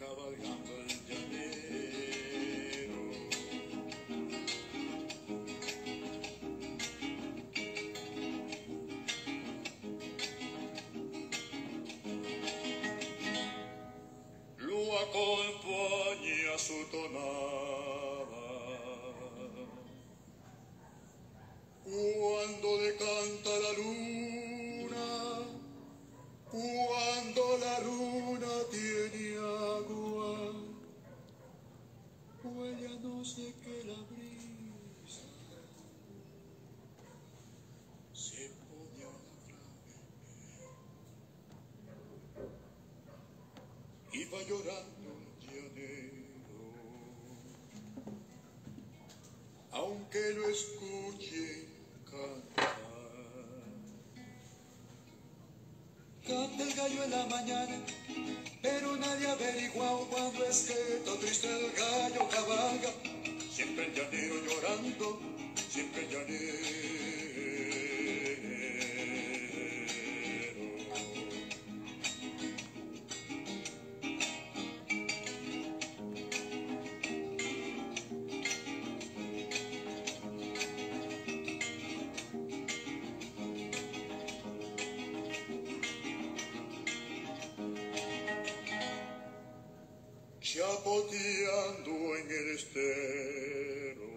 cabalgando el llanero. Lo acompaña su tonada cuando le canta la luna, cuando la luna tiene agua, o ella no sé que la brisa se pone a la y va llorando un llanero, aunque lo escuche cantar. Canta el gallo en la mañana, pero nadie ha averiguado cuándo es que todo triste el gallo cabalga. Siempre el llanero llorando, siempre el llanero. Chapoteando en el estero,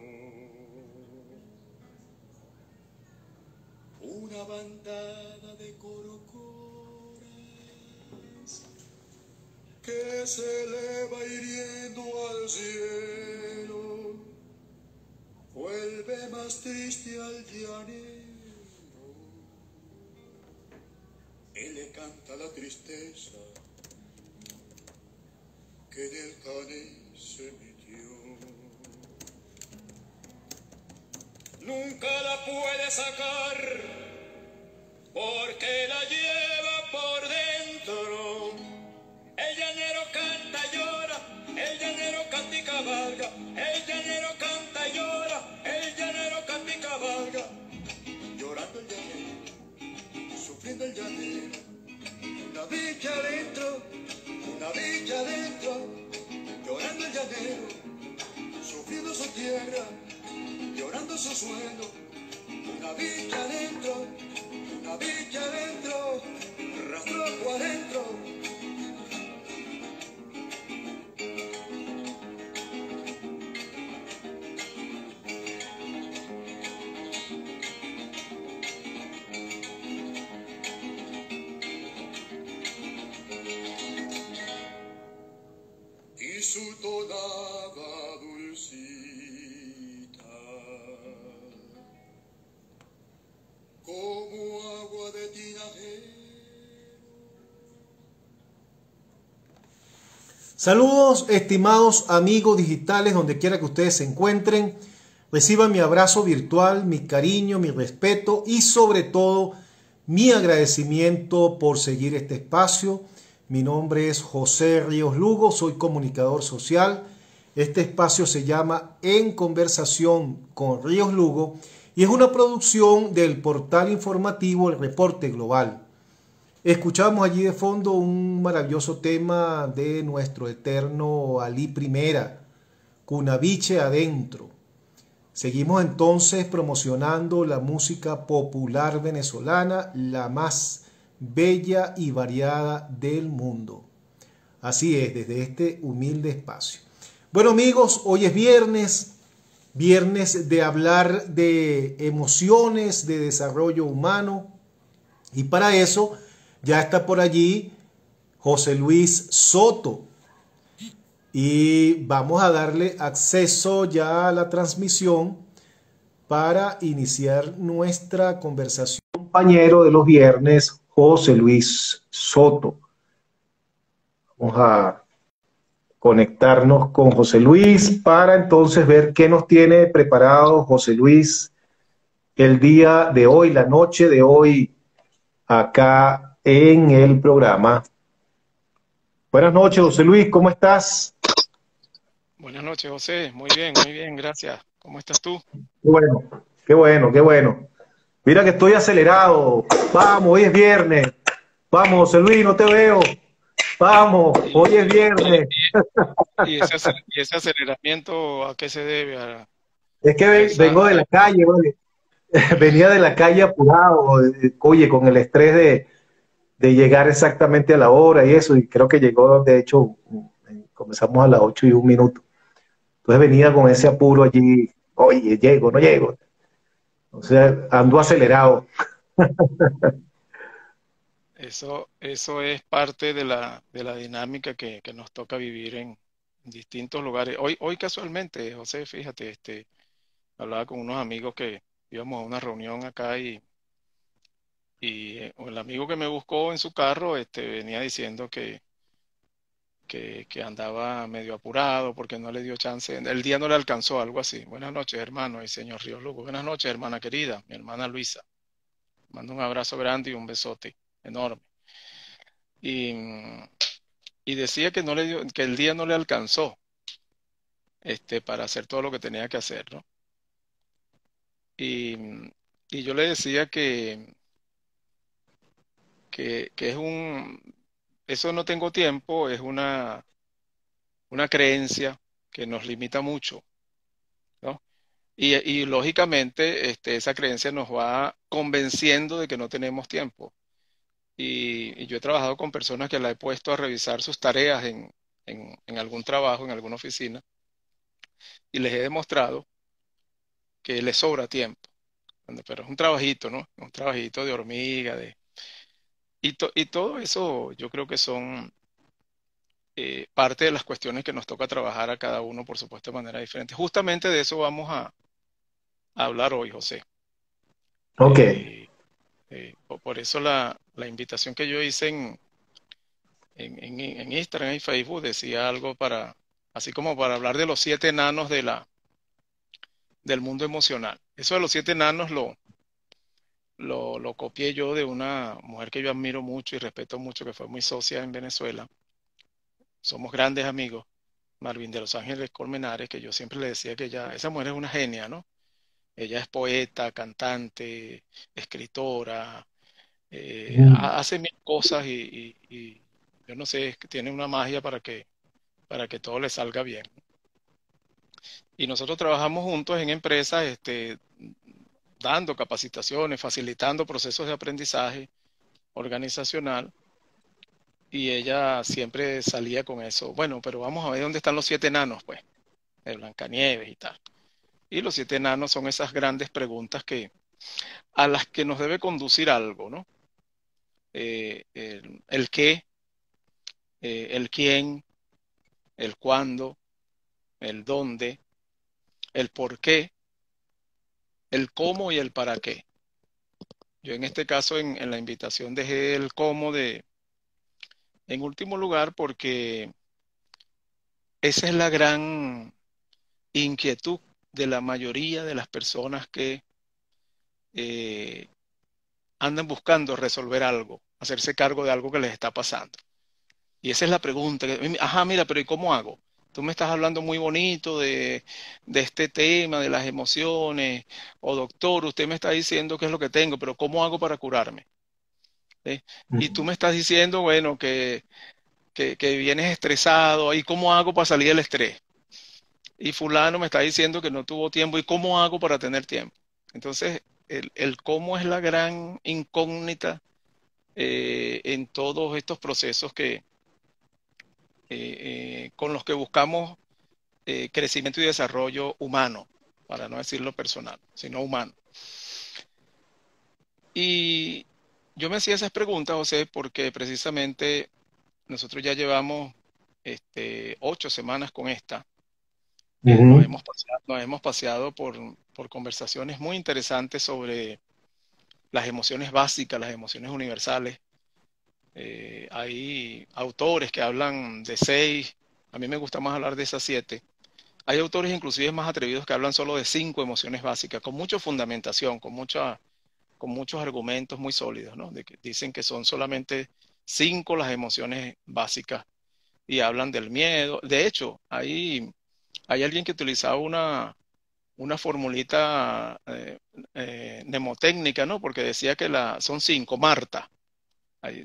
una bandada de corocoras que se eleva hiriendo al cielo, vuelve más triste al llanero. Él le canta la tristeza que del cane se metió. Nunca la puede sacar porque la lleva por dentro. El llanero canta y llora, el llanero canta y cabalga, el llanero canta y llora, el llanero canta y cabalga. Llorando el llanero, sufriendo el llanero, una villa adentro, una villa adentro, llorando el llanero, sufriendo su tierra, llorando su suelo, una villa adentro, una villa adentro, rastro adentro. Y su tonada dulcita, como agua de tinajero. Saludos, estimados amigos digitales, donde quiera que ustedes se encuentren. Reciban mi abrazo virtual, mi cariño, mi respeto y sobre todo mi agradecimiento por seguir este espacio. Mi nombre es José Ríos Lugo, soy comunicador social. Este espacio se llama En Conversación con Ríos Lugo y es una producción del portal informativo El Reporte Global. Escuchamos allí de fondo un maravilloso tema de nuestro eterno Alí Primera, Cunaviche Adentro. Seguimos entonces promocionando la música popular venezolana, la más bella y variada del mundo. Así es, desde este humilde espacio. Bueno amigos, hoy es viernes de hablar de emociones, de desarrollo humano, y para eso ya está por allí José Luis Soto y vamos a darle acceso ya a la transmisión para iniciar nuestra conversación. Compañero de los viernes, José Luis Soto. Vamos a conectarnos con José Luis para entonces ver qué nos tiene preparado José Luis el día de hoy, la noche de hoy, acá en el programa. Buenas noches, José Luis, ¿cómo estás? Buenas noches, José. Muy bien, gracias. ¿Cómo estás tú? Bueno, qué bueno, qué bueno. Mira que estoy acelerado. Vamos, hoy es viernes. Vamos, José Luis, no te veo. Vamos, hoy es viernes. y ese aceleramiento, ¿a qué se debe? Es que A esa, vengo de la calle, ¿vale? Venía de la calle apurado, oye, con el estrés de llegar exactamente a la hora y eso, y creo que llegó, de hecho, comenzamos a las 8:01. Entonces venía con ese apuro allí, oye, llego, no llego. O sea, ando acelerado. eso es parte de la dinámica que nos toca vivir en distintos lugares. Hoy casualmente, José, fíjate, hablaba con unos amigos que íbamos a una reunión acá y el amigo que me buscó en su carro, venía diciendo que andaba medio apurado porque no le dio chance, el día no le alcanzó, algo así. Buenas noches, hermano y señor Ríos Lugo. Buenas noches, hermana querida, mi hermana Luisa. Mando un abrazo grande y un besote enorme. Y, y decía que no le dio, que el día no le alcanzó, para hacer todo lo que tenía que hacer, ¿no? Y, y yo le decía que eso no tengo tiempo, es una creencia que nos limita mucho, ¿no? Y lógicamente, esa creencia nos va convenciendo de que no tenemos tiempo. Y yo he trabajado con personas que la he puesto a revisar sus tareas en algún trabajo, en alguna oficina, y les he demostrado que les sobra tiempo. Pero es un trabajito, ¿no? Un trabajito de hormiga, y todo eso yo creo que son parte de las cuestiones que nos toca trabajar a cada uno, por supuesto, de manera diferente. Justamente de eso vamos a hablar hoy, José. Ok. Eh, por eso la invitación que yo hice en Instagram y Facebook decía algo así como para hablar de los 7 enanos del mundo emocional. Eso de los 7 enanos lo copié yo de una mujer que yo admiro mucho y respeto mucho, que fue muy socia en Venezuela. Somos grandes amigos, Marvin de Los Ángeles Colmenares, que yo siempre le decía que esa mujer es una genia, ¿no? Ella es poeta, cantante, escritora, Mm. hace mil cosas y yo no sé, es que tiene una magia para que todo le salga bien. Y nosotros trabajamos juntos en empresas, dando capacitaciones, facilitando procesos de aprendizaje organizacional, y ella siempre salía con eso. Bueno, pero vamos a ver dónde están los 7 enanos, pues, de Blancanieves y tal. Y los 7 enanos son esas grandes preguntas a las que nos debe conducir algo, ¿no? El qué, el quién, el cuándo, el dónde, el por qué, el cómo y el para qué. Yo en este caso en la invitación dejé el cómo en último lugar porque esa es la gran inquietud de la mayoría de las personas que eh, andan buscando resolver algo, hacerse cargo de algo que les está pasando. Y esa es la pregunta. Ajá, mira, pero ¿y cómo hago? Tú me estás hablando muy bonito de este tema, de las emociones, o doctor, usted me está diciendo qué es lo que tengo, pero ¿cómo hago para curarme? ¿Sí? Y tú me estás diciendo, bueno, que vienes estresado, ¿y cómo hago para salir del estrés? Y fulano me está diciendo que no tuvo tiempo, ¿y cómo hago para tener tiempo? Entonces, el cómo es la gran incógnita en todos estos procesos con los que buscamos crecimiento y desarrollo humano, para no decirlo personal, sino humano. Y yo me hacía esas preguntas, José, porque precisamente nosotros ya llevamos 8 semanas con esta. Ujú. Nos hemos paseado por conversaciones muy interesantes sobre las emociones básicas, las emociones universales. Hay autores que hablan de 6, a mí me gusta más hablar de esas 7. Hay autores inclusive más atrevidos que hablan solo de 5 emociones básicas, con mucha fundamentación, con muchos argumentos muy sólidos, ¿no? Dicen que son solamente 5 las emociones básicas y hablan del miedo. De hecho, hay alguien que utilizaba una formulita mnemotécnica, ¿no? Porque decía que son 5, Marta.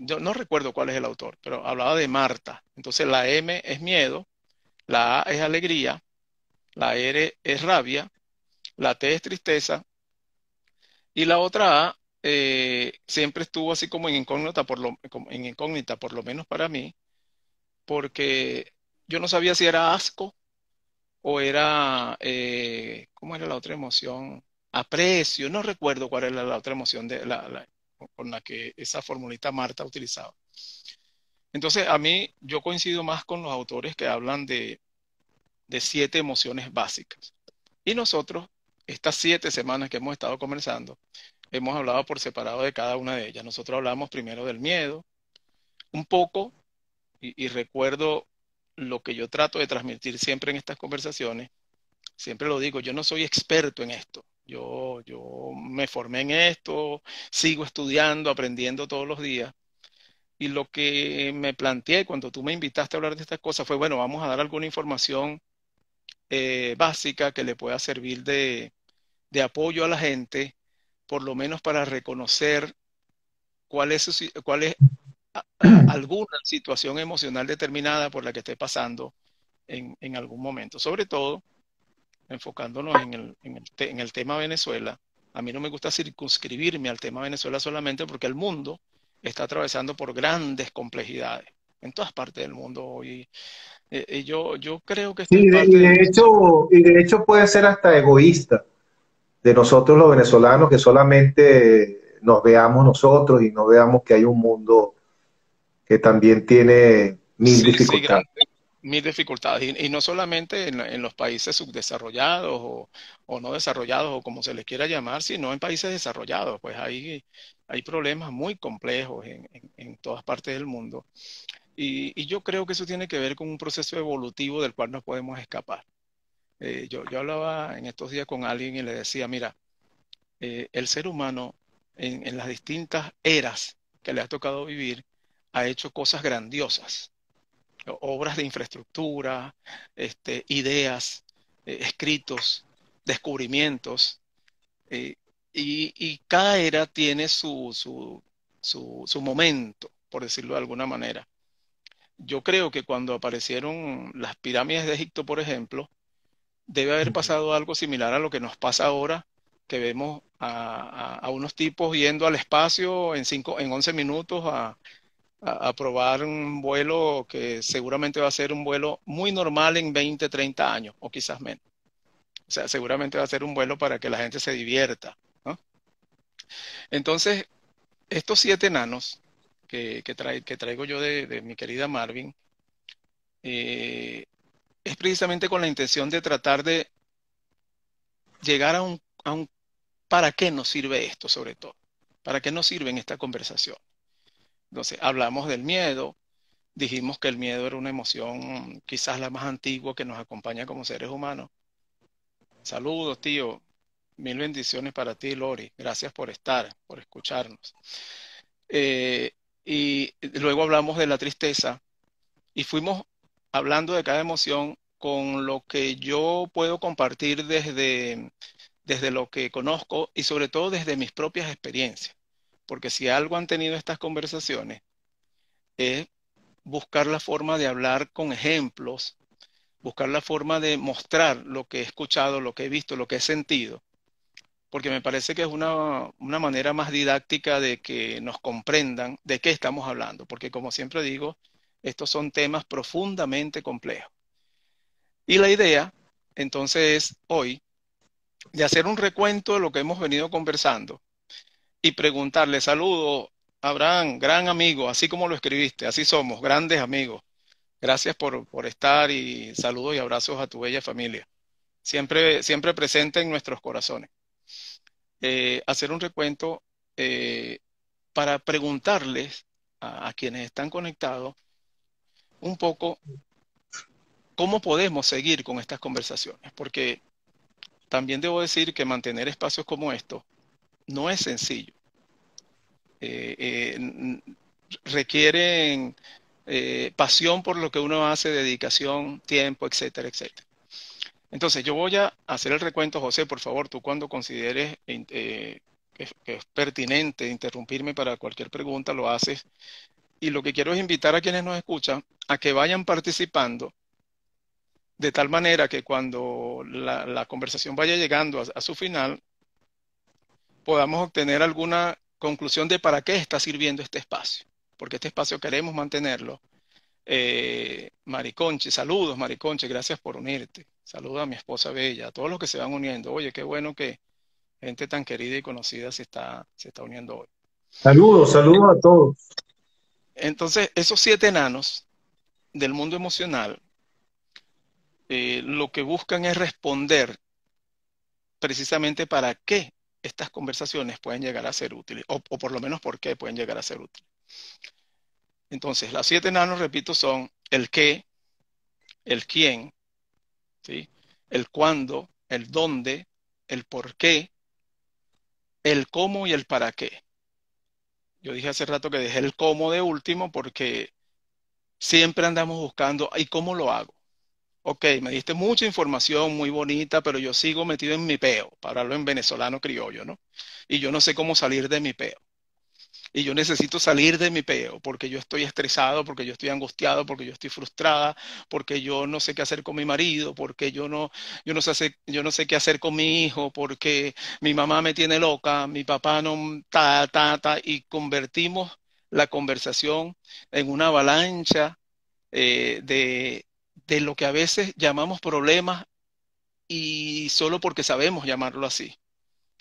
Yo no recuerdo cuál es el autor, pero hablaba de Marta. Entonces la M es miedo, La A es alegría, la R es rabia, la T es tristeza y la otra A siempre estuvo así como en incógnita, en incógnita, por lo menos para mí, porque yo no sabía si era asco o era, ¿cómo era la otra emoción? Aprecio, no recuerdo cuál era la otra emoción con la que esa formulita Marta utilizaba. Entonces, a mí, yo coincido más con los autores que hablan de 7 emociones básicas. Y nosotros, estas 7 semanas que hemos estado conversando, hemos hablado por separado de cada una de ellas. Nosotros hablamos primero del miedo, un poco, y recuerdo lo que yo trato de transmitir siempre en estas conversaciones. Siempre lo digo, yo no soy experto en esto. Yo me formé en esto, sigo estudiando, aprendiendo todos los días. Y lo que me planteé cuando tú me invitaste a hablar de estas cosas fue, bueno, vamos a dar alguna información básica que le pueda servir de apoyo a la gente, por lo menos para reconocer cuál es alguna situación emocional determinada por la que esté pasando en algún momento. Sobre todo, enfocándonos en el tema Venezuela, a mí no me gusta circunscribirme al tema Venezuela solamente porque el mundo está atravesando por grandes complejidades en todas partes del mundo hoy. Yo creo que esto es Sí, parte de un desarrollo. y de hecho puede ser hasta egoísta de nosotros los venezolanos que solamente nos veamos nosotros y no veamos que hay un mundo que también tiene mil Sí, sí, dificultades. mil dificultades. Y no solamente en los países subdesarrollados o no desarrollados o como se les quiera llamar, sino en países desarrollados. Pues hay problemas muy complejos en todas partes del mundo. Y yo creo que eso tiene que ver con un proceso evolutivo del cual no podemos escapar. Yo hablaba en estos días con alguien y le decía, mira, el ser humano en las distintas eras que le ha tocado vivir ha hecho cosas grandiosas, obras de infraestructura, ideas, escritos, descubrimientos, eh, y cada era tiene su momento, por decirlo de alguna manera. Yo creo que cuando aparecieron las pirámides de Egipto, por ejemplo, debe haber pasado algo similar a lo que nos pasa ahora, que vemos a unos tipos yendo al espacio en 11 minutos a probar un vuelo que seguramente va a ser un vuelo muy normal en 20, 30 años, o quizás menos. O sea, seguramente va a ser un vuelo para que la gente se divierta, ¿no? Entonces, estos 7 enanos que traigo yo de mi querida Marvin, eh, es precisamente con la intención de tratar de llegar a un ¿para qué nos sirve esto sobre todo? ¿Para qué nos sirve en esta conversación? Entonces, hablamos del miedo, dijimos que el miedo era una emoción quizás la más antigua que nos acompaña como seres humanos. Saludos, tío. Mil bendiciones para ti, Lori. Gracias por estar, por escucharnos. Eh, y luego hablamos de la tristeza y fuimos hablando de cada emoción con lo que yo puedo compartir desde lo que conozco y sobre todo desde mis propias experiencias. Porque si algo han tenido estas conversaciones es buscar la forma de hablar con ejemplos, buscar la forma de mostrar lo que he escuchado, lo que he visto, lo que he sentido, porque me parece que es una manera más didáctica de que nos comprendan de qué estamos hablando, porque como siempre digo, estos son temas profundamente complejos. Y la idea, entonces, es hoy, de hacer un recuento de lo que hemos venido conversando y preguntarle, saludo, Abraham, gran amigo, así como lo escribiste, así somos, grandes amigos. Gracias por estar y saludos y abrazos a tu bella familia. Siempre, siempre presente en nuestros corazones. Hacer un recuento eh, para preguntarles a quienes están conectados un poco cómo podemos seguir con estas conversaciones, porque también debo decir que mantener espacios como estos no es sencillo. Eh, eh, Requieren pasión por lo que uno hace, dedicación, tiempo, etcétera, etcétera. Entonces, yo voy a hacer el recuento, José, por favor, tú cuando consideres que es pertinente interrumpirme para cualquier pregunta, lo haces. Y lo que quiero es invitar a quienes nos escuchan a que vayan participando de tal manera que cuando la conversación vaya llegando a su final, podamos obtener alguna conclusión de para qué está sirviendo este espacio, porque este espacio queremos mantenerlo. Mariconche, saludos Mariconche, gracias por unirte. Saludos a mi esposa Bella, a todos los que se van uniendo. Oye, qué bueno que gente tan querida y conocida se está uniendo hoy. Saludos, saludos a todos. Entonces, esos 7 enanos del mundo emocional, lo que buscan es responder precisamente para qué estas conversaciones pueden llegar a ser útiles, o por lo menos por qué pueden llegar a ser útiles. Entonces, las 7 enanos, repito, son el qué, el quién, ¿sí? El cuándo, el dónde, el por qué, el cómo y el para qué. Yo dije hace rato que dejé el cómo de último porque siempre andamos buscando, ¿y cómo lo hago? Ok, me diste mucha información muy bonita, pero yo sigo metido en mi peo, para hablarlo en venezolano criollo, ¿no? Y yo no sé cómo salir de mi peo. Y yo necesito salir de mi peo porque yo estoy estresado, porque yo estoy angustiado, porque yo estoy frustrada, porque yo no sé qué hacer con mi marido, porque yo no sé qué hacer con mi hijo, porque mi mamá me tiene loca, mi papá no, y convertimos la conversación en una avalancha de lo que a veces llamamos problemas y solo porque sabemos llamarlo así.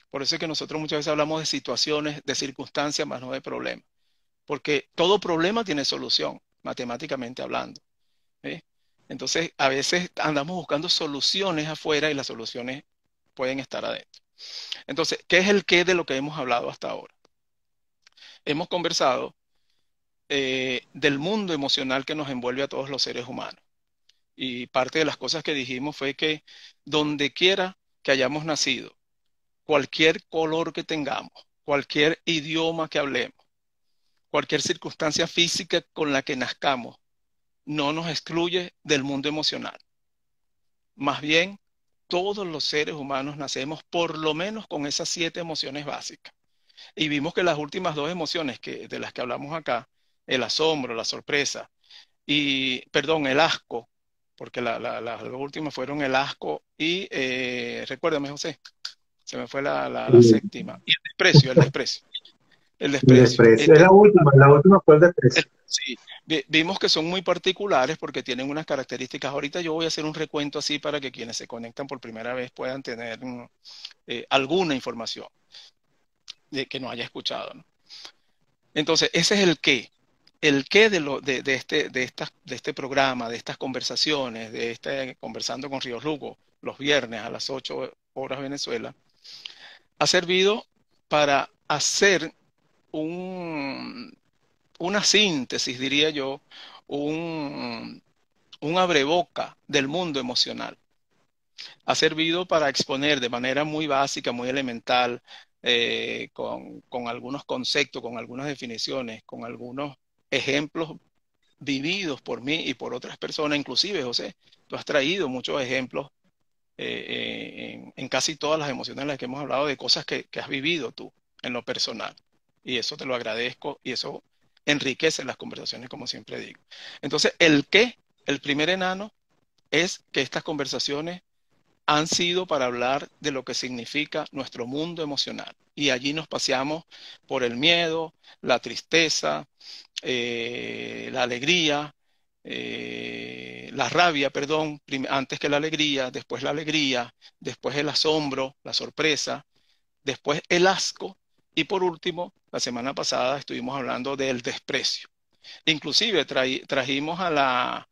Por eso es que nosotros muchas veces hablamos de situaciones, de circunstancias, más no de problemas. Porque todo problema tiene solución, matemáticamente hablando. ¿Sí? Entonces, a veces andamos buscando soluciones afuera y las soluciones pueden estar adentro. Entonces, ¿qué es el qué de lo que hemos hablado hasta ahora? Hemos conversado del mundo emocional que nos envuelve a todos los seres humanos. Y parte de las cosas que dijimos fue que donde quiera que hayamos nacido, cualquier color que tengamos, cualquier idioma que hablemos, cualquier circunstancia física con la que nazcamos, no nos excluye del mundo emocional. Más bien, todos los seres humanos nacemos por lo menos con esas 7 emociones básicas. Y vimos que las últimas 2 emociones de las que hablamos acá, el asombro, la sorpresa, perdón, el asco, porque las 2 últimas fueron el asco y, recuérdame, José, se me fue la El séptima, y el desprecio, el desprecio, el desprecio. desprecio. Es la última fue el desprecio. Sí, vimos que son muy particulares porque tienen unas características. Ahorita yo voy a hacer un recuento así para que quienes se conectan por primera vez puedan tener alguna información que no haya escuchado, ¿no? Entonces, ese es el qué. El qué de este programa, de estas conversaciones, Conversando con Río Lugo, los viernes a las 8 horas Venezuela, ha servido para hacer una síntesis, diría yo, un, un abreboca del mundo emocional. Ha servido para exponer de manera muy básica, muy elemental, con algunos conceptos, con algunas definiciones, con algunos ejemplos vividos por mí y por otras personas, inclusive, José, tú has traído muchos ejemplos en casi todas las emociones en las que hemos hablado de cosas que has vivido tú en lo personal. Y eso te lo agradezco y eso enriquece las conversaciones, como siempre digo. Entonces, el primer enano, es que estas conversaciones han sido para hablar de lo que significa nuestro mundo emocional. Y allí nos paseamos por el miedo, la tristeza, la alegría, la rabia, perdón, antes que la alegría, después el asombro, la sorpresa, después el asco y por último, la semana pasada estuvimos hablando del desprecio. Inclusive trajimos a la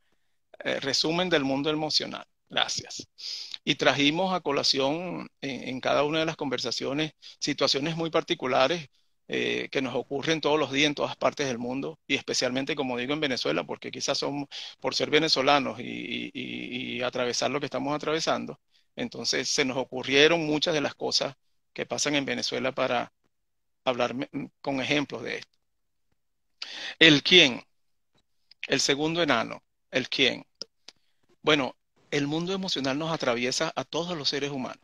resumen del mundo emocional. Gracias. Y trajimos a colación en cada una de las conversaciones situaciones muy particulares que nos ocurren todos los días en todas partes del mundo y especialmente, como digo, en Venezuela, porque quizás somos, por ser venezolanos y atravesar lo que estamos atravesando, entonces se nos ocurrieron muchas de las cosas que pasan en Venezuela para hablar con ejemplos de esto. El quién, el segundo enano, el quién. Bueno, el mundo emocional nos atraviesa a todos los seres humanos.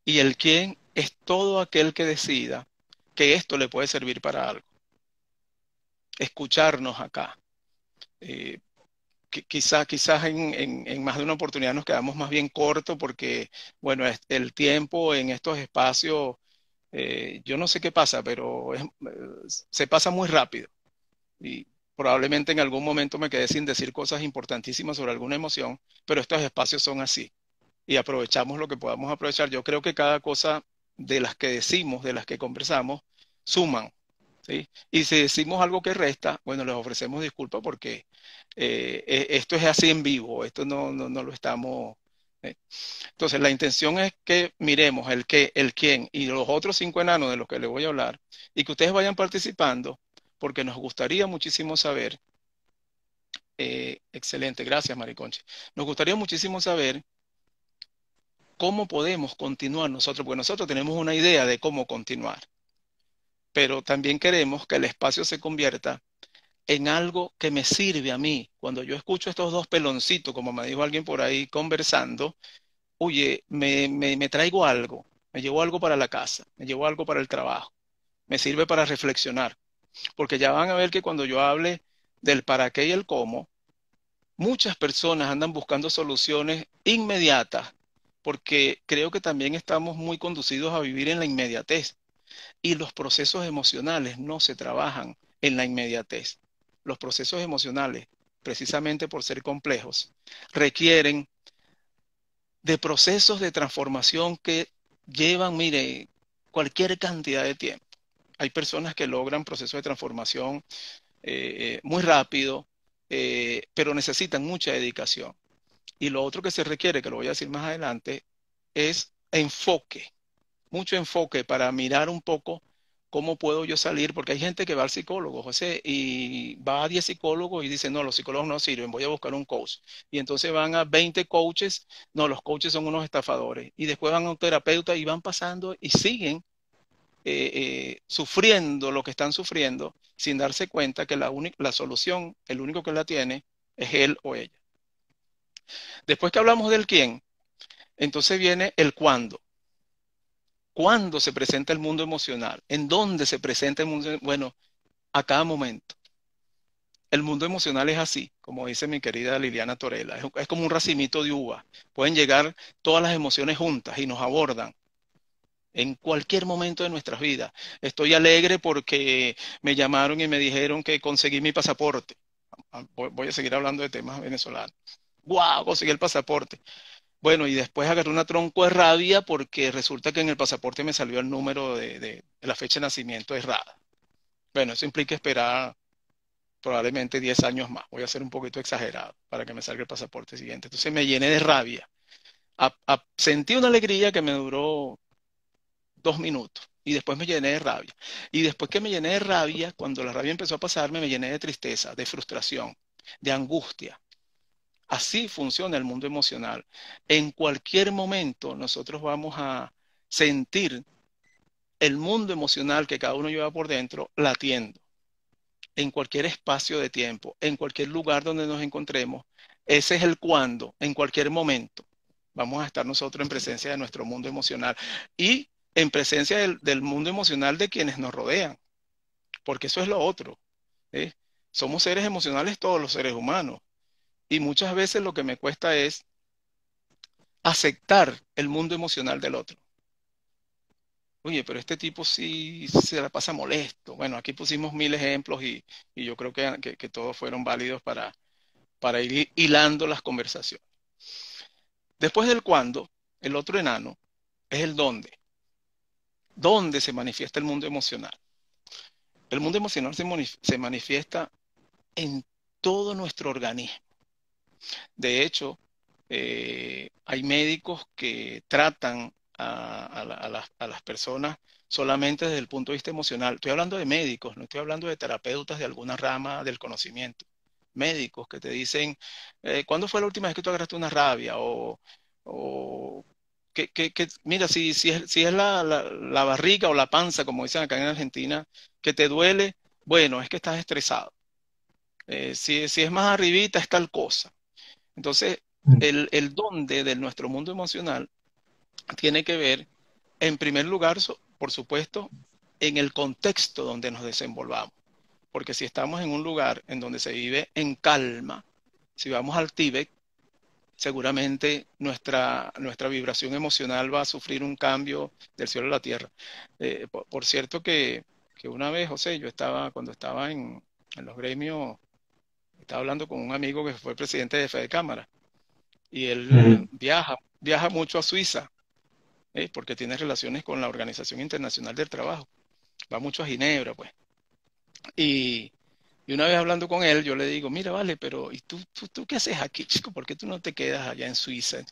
Y el quién es todo aquel que decida que esto le puede servir para algo. Escucharnos acá. quizás en más de una oportunidad nos quedamos más bien corto porque, bueno, el tiempo en estos espacios, yo no sé qué pasa, pero se pasa muy rápido y probablemente en algún momento me quedé sin decir cosas importantísimas sobre alguna emoción, pero estos espacios son así y aprovechamos lo que podamos aprovechar. Yo creo que cada cosa de las que decimos, de las que conversamos, suman, ¿sí? Y si decimos algo que resta, bueno, les ofrecemos disculpas porque esto es así en vivo, esto no lo estamos... ¿eh? Entonces, la intención es que miremos el qué, el quién y los otros 5 enanos de los que les voy a hablar y que ustedes vayan participando porque nos gustaría muchísimo saber, excelente, gracias Mariconche, nos gustaría muchísimo saber cómo podemos continuar nosotros, porque nosotros tenemos una idea de cómo continuar, pero también queremos que el espacio se convierta en algo que me sirve a mí. Cuando yo escucho estos dos peloncitos, como me dijo alguien por ahí conversando, oye, me traigo algo, me llevo algo para la casa, me llevo algo para el trabajo, me sirve para reflexionar, porque ya van a ver que cuando yo hable del para qué y el cómo, muchas personas andan buscando soluciones inmediatas, porque creo que también estamos muy conducidos a vivir en la inmediatez y los procesos emocionales no se trabajan en la inmediatez. Los procesos emocionales, precisamente por ser complejos, requieren de procesos de transformación que llevan, mire, cualquier cantidad de tiempo. Hay personas que logran procesos de transformación muy rápido, pero necesitan mucha dedicación. Y lo otro que se requiere, que lo voy a decir más adelante, es enfoque, mucho enfoque para mirar un poco cómo puedo yo salir, porque hay gente que va al psicólogo, José, y va a 10 psicólogos y dice, no, los psicólogos no sirven, voy a buscar un coach. Y entonces van a 20 coaches, no, los coaches son unos estafadores. Y después van a un terapeuta y van pasando y siguen sufriendo lo que están sufriendo sin darse cuenta que la solución, el único que la tiene, es él o ella. Después que hablamos del quién, entonces viene el cuándo. ¿Cuándo se presenta el mundo emocional? ¿En dónde se presenta el mundo? Bueno, a cada momento. El mundo emocional es así, como dice mi querida Liliana Torella. Es como un racimito de uva. Pueden llegar todas las emociones juntas y nos abordan en cualquier momento de nuestras vidas. Estoy alegre porque me llamaron y me dijeron que conseguí mi pasaporte. Voy a seguir hablando de temas venezolanos. ¡Guau! Conseguí el pasaporte. Bueno, y después agarré una tronco de rabia porque resulta que en el pasaporte me salió el número de la fecha de nacimiento errada. Bueno, eso implica esperar probablemente 10 años más. Voy a ser un poquito exagerado para que me salga el pasaporte siguiente. Entonces me llené de rabia. Sentí una alegría que me duró 2 minutos y después me llené de rabia. Y después que me llené de rabia, cuando la rabia empezó a pasarme, me llené de tristeza, de frustración, de angustia. Así funciona el mundo emocional. En cualquier momento nosotros vamos a sentir el mundo emocional que cada uno lleva por dentro latiendo. En cualquier espacio de tiempo, en cualquier lugar donde nos encontremos, ese es el cuándo, en cualquier momento. Vamos a estar nosotros en presencia de nuestro mundo emocional y en presencia del mundo emocional de quienes nos rodean, porque eso es lo otro, ¿eh? Somos seres emocionales todos los seres humanos. Y muchas veces lo que me cuesta es aceptar el mundo emocional del otro. Oye, pero este tipo sí se la pasa molesto. Bueno, aquí pusimos 1000 ejemplos y yo creo que todos fueron válidos para ir hilando las conversaciones. Después del cuándo, el otro enano es el dónde. ¿Dónde se manifiesta el mundo emocional? El mundo emocional se manifiesta en todo nuestro organismo. De hecho, hay médicos que tratan a las personas solamente desde el punto de vista emocional. Estoy hablando de médicos, no estoy hablando de terapeutas de alguna rama del conocimiento. Médicos que te dicen, ¿cuándo fue la última vez que tú agarraste una rabia? O mira, si es la barriga o la panza, como dicen acá en Argentina, que te duele, bueno, es que estás estresado. Si es más arribita, es tal cosa. Entonces, el dónde de nuestro mundo emocional tiene que ver, en primer lugar, por supuesto, en el contexto donde nos desenvolvamos. Porque si estamos en un lugar en donde se vive en calma, si vamos al Tíbet, seguramente nuestra vibración emocional va a sufrir un cambio del cielo a la tierra. Por cierto que una vez, José, cuando estaba en los gremios, estaba hablando con un amigo que fue presidente de Fede Cámara, y él Ujú. viaja mucho a Suiza, porque tiene relaciones con la Organización Internacional del Trabajo. Va mucho a Ginebra, pues. Y, y una vez hablando con él, yo le digo, mira, vale, pero ¿y tú qué haces aquí, chico? ¿Por qué tú no te quedas allá en Suiza?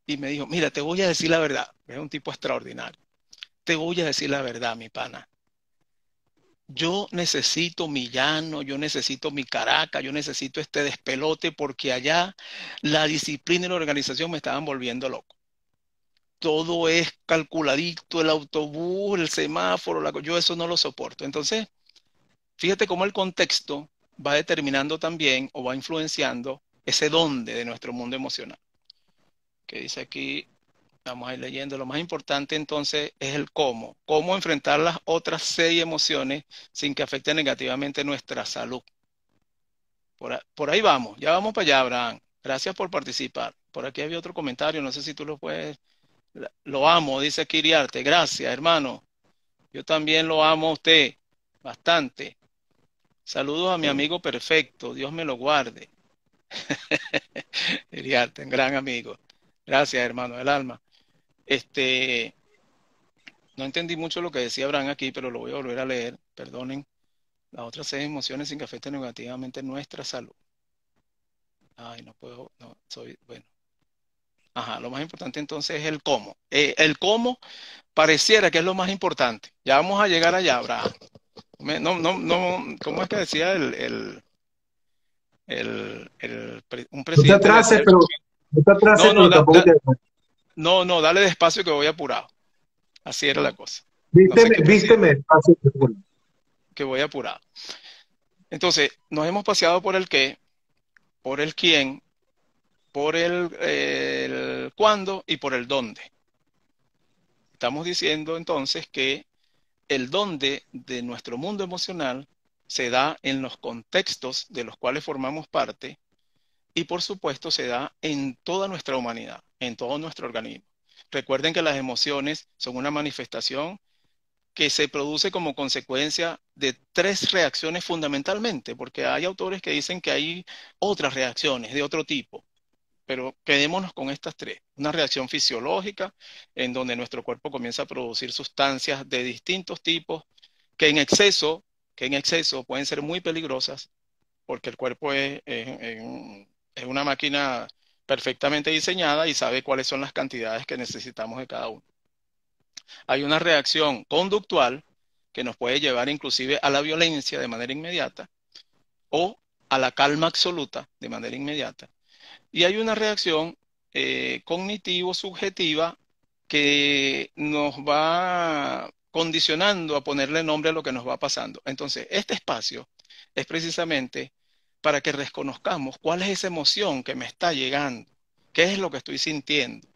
Y me dijo, mira, te voy a decir la verdad. Es un tipo extraordinario. Te voy a decir la verdad, mi pana. Yo necesito mi llano, yo necesito mi Caracas, yo necesito este despelote porque allá la disciplina y la organización me estaban volviendo loco. Todo es calculadito, el autobús, el semáforo, yo eso no lo soporto. Entonces, fíjate cómo el contexto va determinando también o va influenciando ese dónde de nuestro mundo emocional. Que dice aquí, vamos a ir leyendo, lo más importante entonces es el cómo. Cómo enfrentar las otras 6 emociones sin que afecte negativamente nuestra salud. Por ahí vamos, ya vamos para allá, Abraham. Gracias por participar. Por aquí había otro comentario, no sé si tú lo puedes. Lo amo, dice Kiriarte. Gracias, hermano. Yo también lo amo a usted bastante. Saludos a mi amigo perfecto. Dios me lo guarde. Kiriarte, un gran amigo. Gracias, hermano del alma. No entendí mucho lo que decía Abraham aquí, pero lo voy a volver a leer. Perdonen. Las otras 6 emociones sin que afecten negativamente nuestra salud. Ay, no puedo, no, bueno. Ajá, lo más importante entonces es el cómo. El cómo pareciera que es lo más importante. Ya vamos a llegar allá, Abraham. No, ¿cómo es que decía un No te presidente le decía atrases, al pero, gobierno? no te atrases, No, no, pero tampoco te adelantes. no, dale despacio que voy apurado. Así era la cosa. No sé Vísteme, qué presidente, vísteme despacio, seguro. que voy apurado. Entonces, nos hemos paseado por el qué, por el quién, por el cuándo y por el dónde. Estamos diciendo entonces que el dónde de nuestro mundo emocional se da en los contextos de los cuales formamos parte y por supuesto se da en toda nuestra humanidad, en todo nuestro organismo. Recuerden que las emociones son una manifestación que se produce como consecuencia de 3 reacciones fundamentalmente, porque hay autores que dicen que hay otras reacciones de otro tipo, pero quedémonos con estas 3. Una reacción fisiológica, en donde nuestro cuerpo comienza a producir sustancias de distintos tipos que en exceso, que en exceso pueden ser muy peligrosas, porque el cuerpo es una máquina perfectamente diseñada y sabe cuáles son las cantidades que necesitamos de cada uno. Hay una reacción conductual que nos puede llevar inclusive a la violencia de manera inmediata o a la calma absoluta de manera inmediata. Y hay una reacción cognitivo-subjetiva que nos va condicionando a ponerle nombre a lo que nos va pasando. Entonces, este espacio es precisamente para que reconozcamos cuál es esa emoción que me está llegando, qué es lo que estoy sintiendo.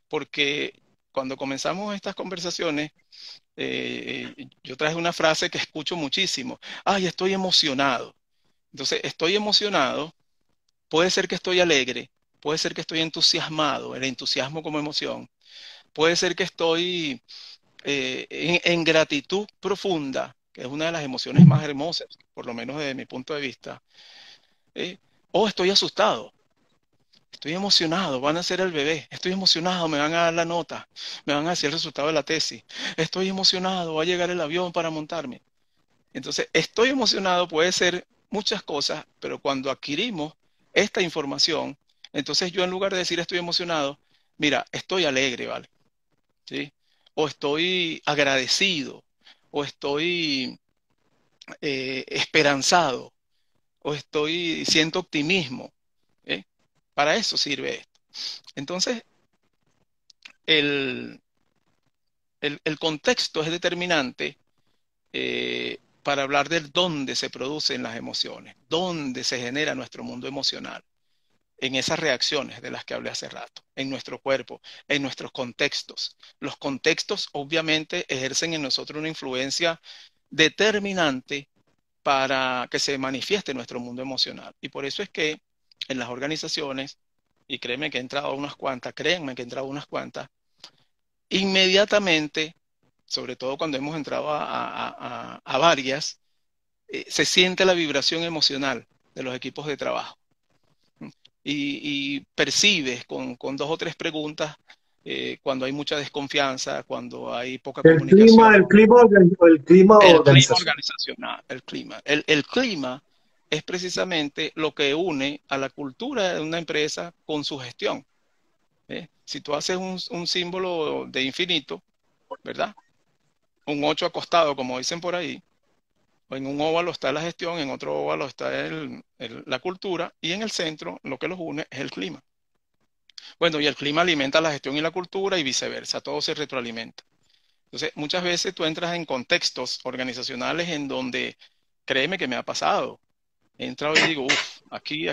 Porque cuando comenzamos estas conversaciones, yo traje una frase que escucho muchísimo. Ay, estoy emocionado. Entonces, estoy emocionado. Puede ser que estoy alegre, puede ser que estoy entusiasmado, el entusiasmo como emoción. Puede ser que estoy en gratitud profunda, que es una de las emociones más hermosas, por lo menos desde mi punto de vista. ¿Eh? O estoy asustado, estoy emocionado, van a hacer el bebé, estoy emocionado, me van a dar la nota, me van a decir el resultado de la tesis, estoy emocionado, va a llegar el avión para montarme. Entonces, estoy emocionado puede ser muchas cosas, pero cuando adquirimos esta información, entonces yo en lugar de decir estoy emocionado, mira, estoy alegre, ¿vale? ¿Sí? O estoy agradecido, o estoy esperanzado, o siento optimismo. ¿Eh? Para eso sirve esto. Entonces, el, el contexto es determinante para hablar del dónde se producen las emociones, dónde se genera nuestro mundo emocional, en esas reacciones de las que hablé hace rato, en nuestro cuerpo, en nuestros contextos. Los contextos obviamente ejercen en nosotros una influencia determinante para que se manifieste nuestro mundo emocional. Y por eso es que en las organizaciones, y créeme que he entrado a unas cuantas, créanme que he entrado a unas cuantas, inmediatamente, sobre todo cuando hemos entrado a varias, se siente la vibración emocional de los equipos de trabajo. Y percibes con dos o tres preguntas cuando hay mucha desconfianza, cuando hay poca comunicación. El clima El clima organizacional. organizacional, el clima. El clima es precisamente lo que une a la cultura de una empresa con su gestión. Si tú haces un símbolo de infinito, ¿verdad? Un 8 acostado, como dicen por ahí, o en un óvalo está la gestión, en otro óvalo está la cultura, y en el centro lo que los une es el clima. Bueno, y el clima alimenta la gestión y la cultura y viceversa, todo se retroalimenta. Entonces, muchas veces tú entras en contextos organizacionales en donde, créeme que me ha pasado, he entrado y digo, uff, aquí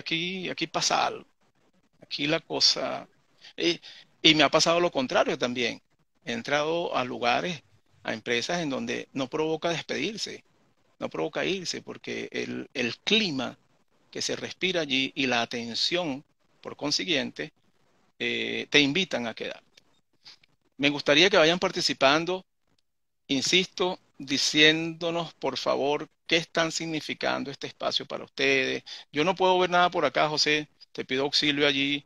pasa algo, aquí la cosa... y me ha pasado lo contrario también. He entrado a lugares, a empresas en donde no provoca despedirse, no provoca irse, porque el clima que se respira allí y la atención, por consiguiente, te invitan a quedar. Me gustaría que vayan participando, insisto, diciéndonos, por favor, qué están significando este espacio para ustedes. Yo no puedo ver nada por acá, José, te pido auxilio allí,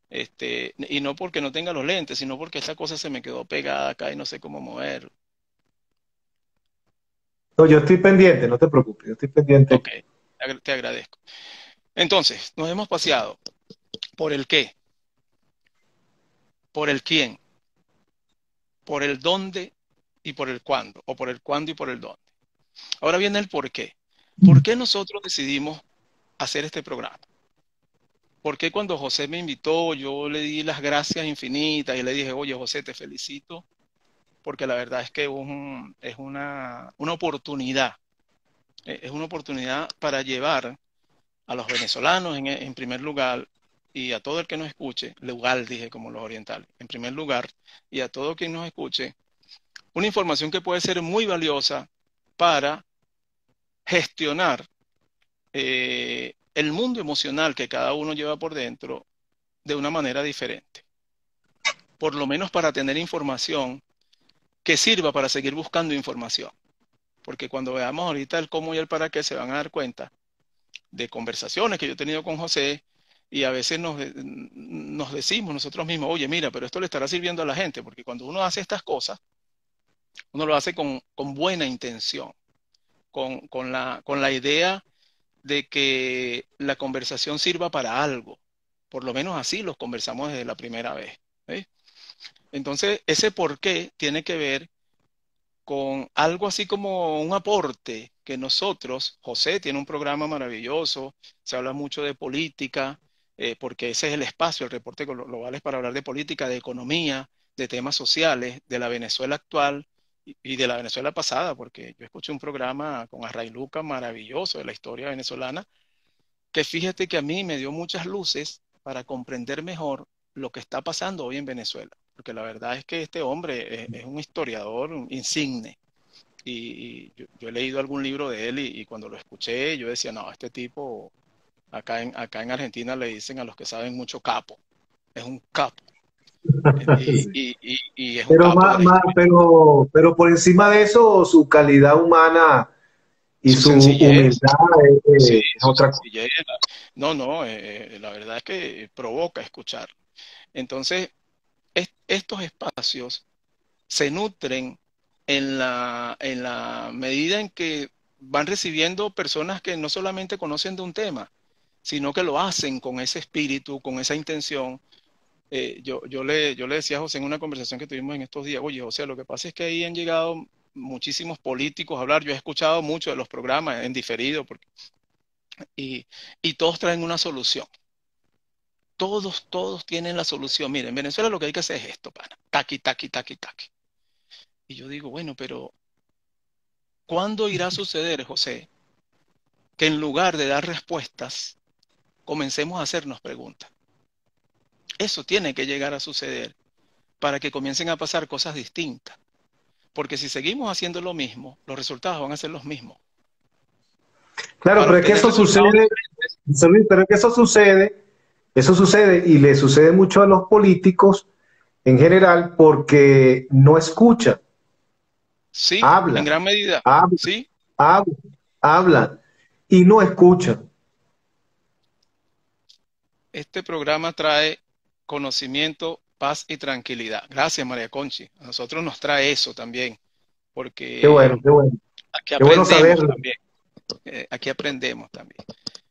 y no porque no tenga los lentes, sino porque esta cosa se me quedó pegada acá y no sé cómo mover. No, yo estoy pendiente, no te preocupes, yo estoy pendiente. Ok, te agradezco. Entonces, nos hemos paseado por el qué, por el quién, por el dónde y por el cuándo, o por el cuándo y por el dónde. Ahora viene el por qué. ¿Por qué nosotros decidimos hacer este programa? ¿Por qué cuando José me invitó, yo le di las gracias infinitas y le dije, oye, José, te felicito, porque la verdad es que es una oportunidad, es una oportunidad para llevar a los venezolanos en primer lugar y a todo el que nos escuche, lugar dije como los orientales, en primer lugar, y a todo quien nos escuche, una información que puede ser muy valiosa para gestionar el mundo emocional que cada uno lleva por dentro de una manera diferente. Por lo menos para tener información que sirva para seguir buscando información. Porque cuando veamos ahorita el cómo y el para qué, se van a dar cuenta de conversaciones que yo he tenido con José y a veces nos decimos nosotros mismos, oye, mira, pero esto le estará sirviendo a la gente, porque cuando uno hace estas cosas, uno lo hace con buena intención, con la idea de que la conversación sirva para algo. Por lo menos así los conversamos desde la primera vez. ¿Sí? Entonces, ese por qué tiene que ver con algo así como un aporte que nosotros, José tiene un programa maravilloso, se habla mucho de política, porque ese es el espacio, el reporte global es para hablar de política, de economía, de temas sociales, de la Venezuela actual y de la Venezuela pasada, porque yo escuché un programa con Array Luca maravilloso de la historia venezolana, que fíjate que a mí me dio muchas luces para comprender mejor lo que está pasando hoy en Venezuela, porque la verdad es que este hombre es un historiador insigne, y yo he leído algún libro de él y cuando lo escuché yo decía, no, este tipo, acá en Argentina le dicen a los que saben mucho capo, es un capo, y es un Pero, capo de la historia. pero por encima de eso, su calidad humana y Su su sencillez, humildad sí, es su otra cosa. sencillez, no, no, la verdad es que provoca escuchar. Entonces, estos espacios se nutren en la medida en que van recibiendo personas que no solamente conocen de un tema, sino que lo hacen con ese espíritu, con esa intención. Yo le decía a José en una conversación que tuvimos en estos días, oye, José, lo que pasa es que ahí han llegado muchísimos políticos a hablar. Yo he escuchado mucho de los programas en diferido y todos traen una solución. Todos tienen la solución. Miren, en Venezuela lo que hay que hacer es esto, pana. Taqui, taqui, taqui, taqui. Y yo digo, bueno, pero ¿cuándo irá a suceder, José, que en lugar de dar respuestas, comencemos a hacernos preguntas? Eso tiene que llegar a suceder para que comiencen a pasar cosas distintas. Porque si seguimos haciendo lo mismo, los resultados van a ser los mismos. Claro, Para pero es que obtener eso resultados sucede, diferentes, José Luis, pero es que eso sucede Eso sucede y le sucede mucho a los políticos en general porque no escuchan, Sí, en hablan, gran medida, hablan, sí. hablan, hablan y no escuchan. Este programa trae conocimiento, paz y tranquilidad. Gracias, María Conchi. A nosotros nos trae eso también, Qué bueno, porque qué bueno. aquí Qué bueno aprendemos saberlo. también. Aquí aprendemos también.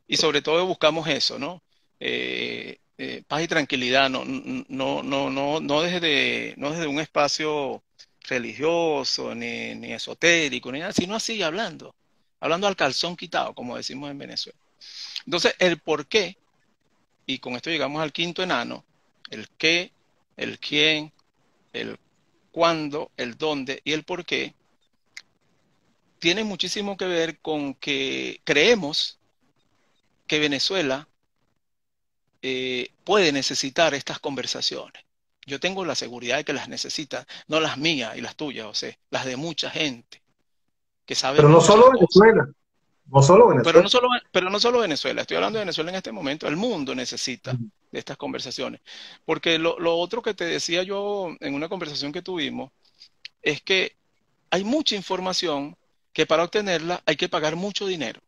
Y sobre todo buscamos eso, ¿no? Paz y tranquilidad, no desde un espacio religioso, ni esotérico, ni nada, sino así hablando al calzón quitado, como decimos en Venezuela. Entonces, el por qué, y con esto llegamos al quinto enano, el qué, el quién, el cuándo, el dónde y el por qué, tiene muchísimo que ver con que creemos que Venezuela puede necesitar estas conversaciones. Yo tengo la seguridad de que las necesita, no las mías y las tuyas, o sea, las de mucha gente que sabe Pero no muchas solo cosas. Venezuela, no solo Venezuela. Pero no solo Venezuela, estoy hablando de Venezuela en este momento, el mundo necesita de estas conversaciones. Porque lo otro que te decía yo en una conversación que tuvimos es que hay mucha información que para obtenerla hay que pagar mucho dinero.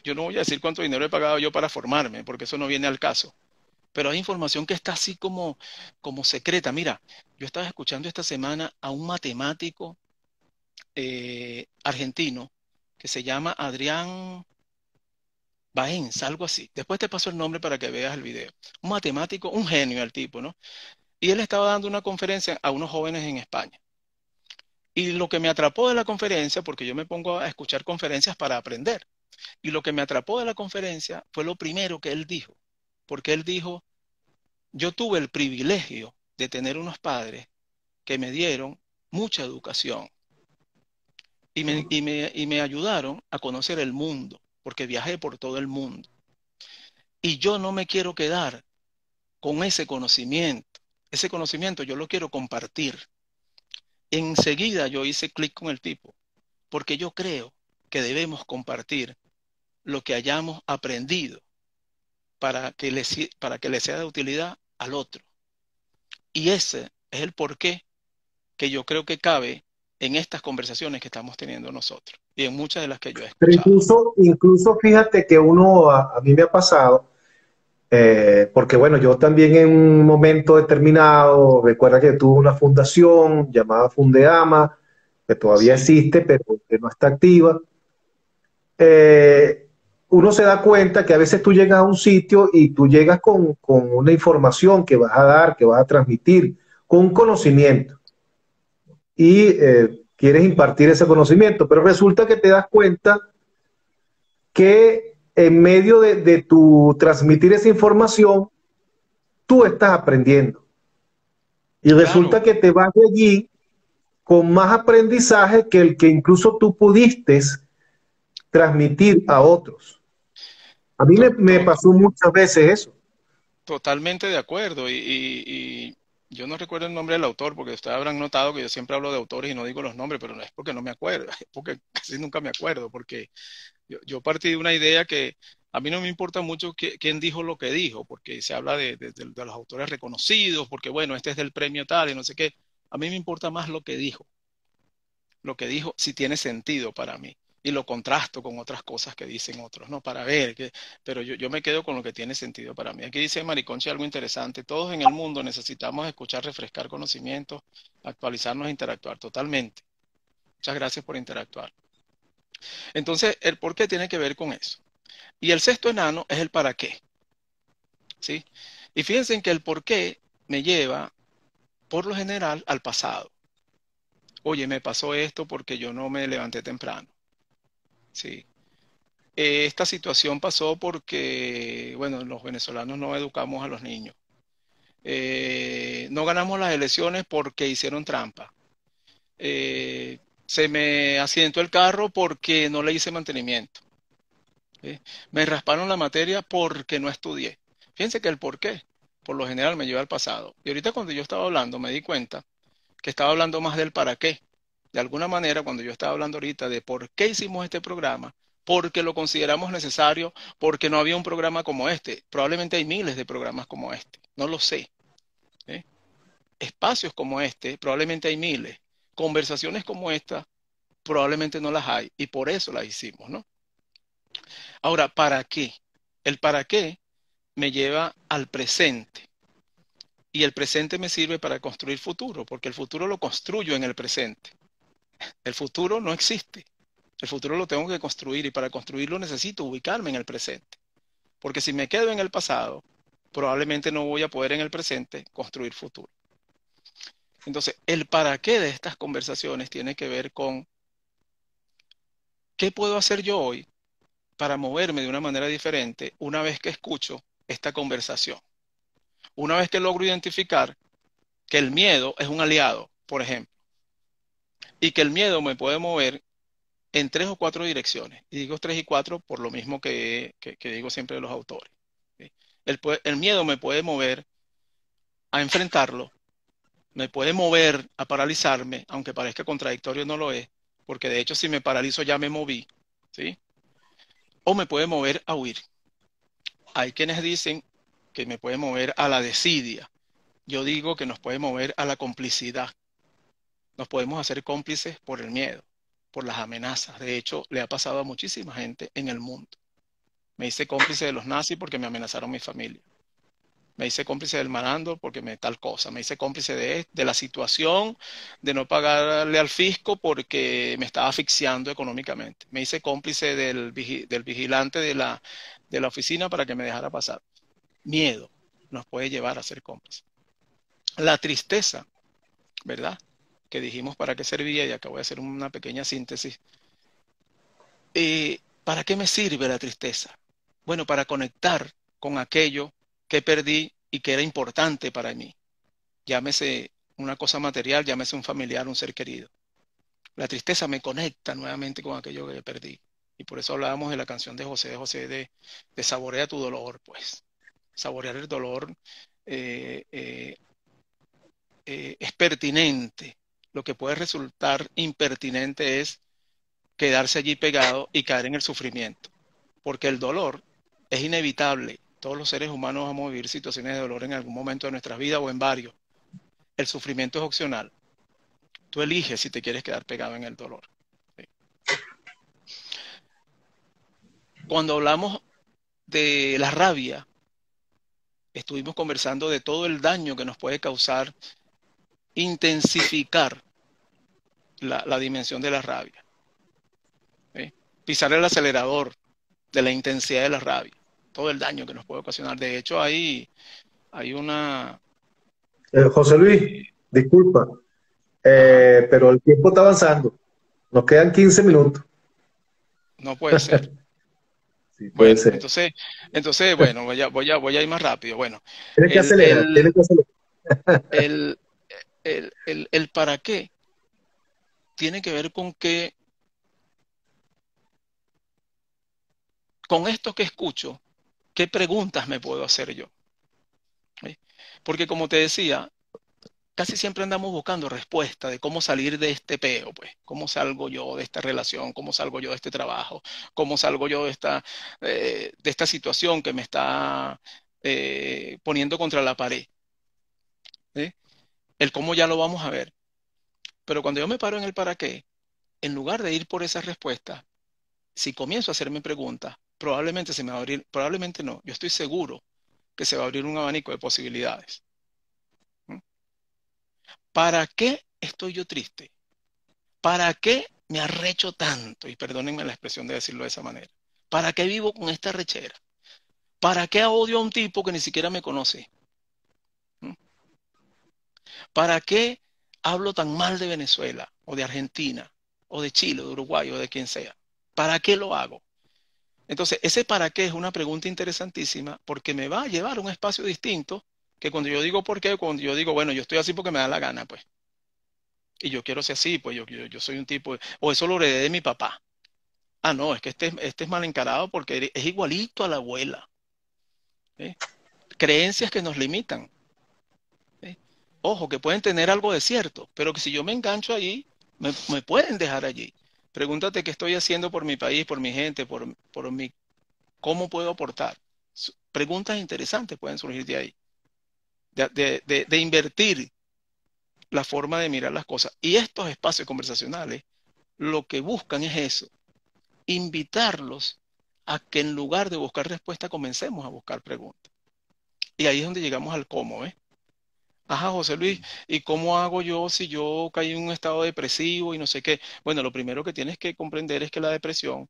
Yo no voy a decir cuánto dinero he pagado yo para formarme, porque eso no viene al caso. Pero hay información que está así como secreta. Mira, yo estaba escuchando esta semana a un matemático argentino que se llama Adrián Baenz, algo así. Después te paso el nombre para que veas el video. Un matemático, un genio el tipo, ¿no? Y él estaba dando una conferencia a unos jóvenes en España. Y lo que me atrapó de la conferencia, porque yo me pongo a escuchar conferencias para aprender, y lo que me atrapó de la conferencia fue lo primero que él dijo, porque él dijo, yo tuve el privilegio de tener unos padres que me dieron mucha educación y me ayudaron a conocer el mundo, porque viajé por todo el mundo. Y yo no me quiero quedar con ese conocimiento. Ese conocimiento yo lo quiero compartir. Enseguida yo hice clic con el tipo, porque yo creo que debemos compartir lo que hayamos aprendido para que le sea de utilidad al otro. Y ese es el porqué que yo creo que cabe en estas conversaciones que estamos teniendo nosotros y en muchas de las que yo he Pero escuchado. incluso fíjate que a mí me ha pasado, porque bueno, yo también en un momento determinado, recuerda que tuve una fundación llamada Fundeama, que todavía Sí, existe, pero que no está activa. eh, Uno se da cuenta que a veces tú llegas a un sitio y tú llegas con una información que vas a dar, que vas a transmitir, con un conocimiento y quieres impartir ese conocimiento, pero resulta que te das cuenta que en medio de tu transmitir esa información, tú estás aprendiendo y claro, resulta que te vas de allí con más aprendizaje que el que incluso tú pudiste transmitir a otros. A mí to- me to- pasó muchas veces eso. totalmente de acuerdo. Y yo no recuerdo el nombre del autor porque ustedes habrán notado que yo siempre hablo de autores y no digo los nombres, pero no es porque no me acuerdo, es porque casi nunca me acuerdo, porque yo partí de una idea que a mí no me importa mucho quién dijo lo que dijo, porque se habla de los autores reconocidos, porque bueno, este es del premio tal y no sé qué. A mí me importa más lo que dijo, si tiene sentido para mí. Y lo contrasto con otras cosas que dicen otros, ¿no? Para ver, pero yo me quedo con lo que tiene sentido para mí. Aquí dice Mariconchi algo interesante. Todos en el mundo necesitamos escuchar, refrescar conocimientos, actualizarnos e interactuar. Totalmente. Muchas gracias por interactuar. Entonces, el por qué tiene que ver con eso. Y el sexto enano es el para qué, ¿sí? Y fíjense en que el por qué me lleva, por lo general, al pasado. Oye, me pasó esto porque yo no me levanté temprano, ¿sí? Esta situación pasó porque, bueno, los venezolanos no educamos a los niños. No ganamos las elecciones porque hicieron trampa. Se me accidentó el carro porque no le hice mantenimiento. ¿Sí? Me rasparon la materia porque no estudié. Fíjense que el por qué, por lo general, me lleva al pasado. Y ahorita cuando yo estaba hablando, me di cuenta que estaba hablando más del para qué. De alguna manera, cuando yo estaba hablando ahorita de por qué hicimos este programa, porque lo consideramos necesario, porque no había un programa como este. Probablemente hay miles de programas como este, no lo sé. ¿Eh? Espacios como este, probablemente hay miles. Conversaciones como esta, probablemente no las hay, y por eso las hicimos, ¿no? Ahora, ¿para qué? El para qué me lleva al presente. Y el presente me sirve para construir futuro, porque el futuro lo construyo en el presente. El futuro no existe. El futuro lo tengo que construir y para construirlo necesito ubicarme en el presente. Porque si me quedo en el pasado, probablemente no voy a poder en el presente construir futuro. Entonces, el para qué de estas conversaciones tiene que ver con qué puedo hacer yo hoy para moverme de una manera diferente una vez que escucho esta conversación. Una vez que logro identificar que el miedo es un aliado, por ejemplo, y que el miedo me puede mover en 3 o 4 direcciones. Y digo 3 y 4 por lo mismo que digo siempre de los autores. ¿Sí? El miedo me puede mover a enfrentarlo, me puede mover a paralizarme, aunque parezca contradictorio, no lo es, porque de hecho si me paralizo ya me moví, ¿sí? O me puede mover a huir. Hay quienes dicen que me puede mover a la desidia. Yo digo que nos puede mover a la complicidad. Nos podemos hacer cómplices por el miedo, por las amenazas. De hecho, le ha pasado a muchísima gente en el mundo. Me hice cómplice de los nazis porque me amenazaron mi familia. Me hice cómplice del malandro porque tal cosa. Me hice cómplice de la situación de no pagarle al fisco porque me estaba asfixiando económicamente. Me hice cómplice del vigilante de la oficina para que me dejara pasar. Miedo nos puede llevar a ser cómplices. La tristeza, ¿verdad? Que dijimos para qué servía, y acá voy a hacer una pequeña síntesis. ¿Para qué me sirve la tristeza? Bueno, para conectar con aquello que perdí y que era importante para mí. Llámese una cosa material, llámese un familiar, un ser querido. La tristeza me conecta nuevamente con aquello que perdí. Y por eso hablábamos de la canción de José de Saborea tu dolor, pues. Saborear el dolor es pertinente. Lo que puede resultar impertinente es quedarse allí pegado y caer en el sufrimiento. Porque el dolor es inevitable. Todos los seres humanos vamos a vivir situaciones de dolor en algún momento de nuestra vida o en varios. El sufrimiento es opcional. Tú eliges si te quieres quedar pegado en el dolor. ¿Sí? Cuando hablamos de la rabia, estuvimos conversando de todo el daño que nos puede causar intensificar la dimensión de la rabia. ¿Sí? Pisar el acelerador de la intensidad de la rabia. Todo el daño que nos puede ocasionar. De hecho, hay una... José Luis, disculpa, pero el tiempo está avanzando. Nos quedan 15 minutos. No puede ser. Sí, puede Bueno, ser. entonces, bueno, voy a ir más rápido. Bueno, Tienes que acelerar, tienes que acelerar. el para qué tiene que ver con que con esto que escucho, ¿qué preguntas me puedo hacer yo? ¿Sí? Porque como te decía, casi siempre andamos buscando respuesta de cómo salir de este peo, pues. ¿Cómo salgo yo de esta relación? ¿Cómo salgo yo de este trabajo? ¿Cómo salgo yo de esta situación que me está poniendo contra la pared? ¿Sí? El cómo ya lo vamos a ver. Pero cuando yo me paro en el para qué, en lugar de ir por esas respuestas, si comienzo a hacerme preguntas, probablemente se me va a abrir, probablemente no, yo estoy seguro que se va a abrir un abanico de posibilidades. ¿Mm? ¿Para qué estoy yo triste? ¿Para qué me arrecho tanto? Y perdónenme la expresión de decirlo de esa manera. ¿Para qué vivo con esta rechera? ¿Para qué odio a un tipo que ni siquiera me conoce? ¿Mm? ¿Para qué hablo tan mal de Venezuela o de Argentina o de Chile o de Uruguay o de quien sea? ¿Para qué lo hago? Entonces, ese para qué es una pregunta interesantísima porque me va a llevar a un espacio distinto que cuando yo digo por qué, cuando yo digo, bueno, yo estoy así porque me da la gana, pues. Y yo quiero ser así, pues yo soy un tipo, o eso lo heredé de mi papá. Ah, no, es que este es mal encarado porque es igualito a la abuela. ¿Sí? Creencias que nos limitan. ¿Sí? Ojo, que pueden tener algo de cierto, pero que si yo me engancho allí, me pueden dejar allí. Pregúntate qué estoy haciendo por mi país, por mi gente, por mi, cómo puedo aportar. Preguntas interesantes pueden surgir de ahí, de invertir la forma de mirar las cosas. Y estos espacios conversacionales lo que buscan es eso, invitarlos a que en lugar de buscar respuesta comencemos a buscar preguntas. Y ahí es donde llegamos al cómo, ¿eh? Ajá, José Luis, ¿y cómo hago yo si yo caí en un estado depresivo y no sé qué? Bueno, lo primero que tienes que comprender es que la depresión,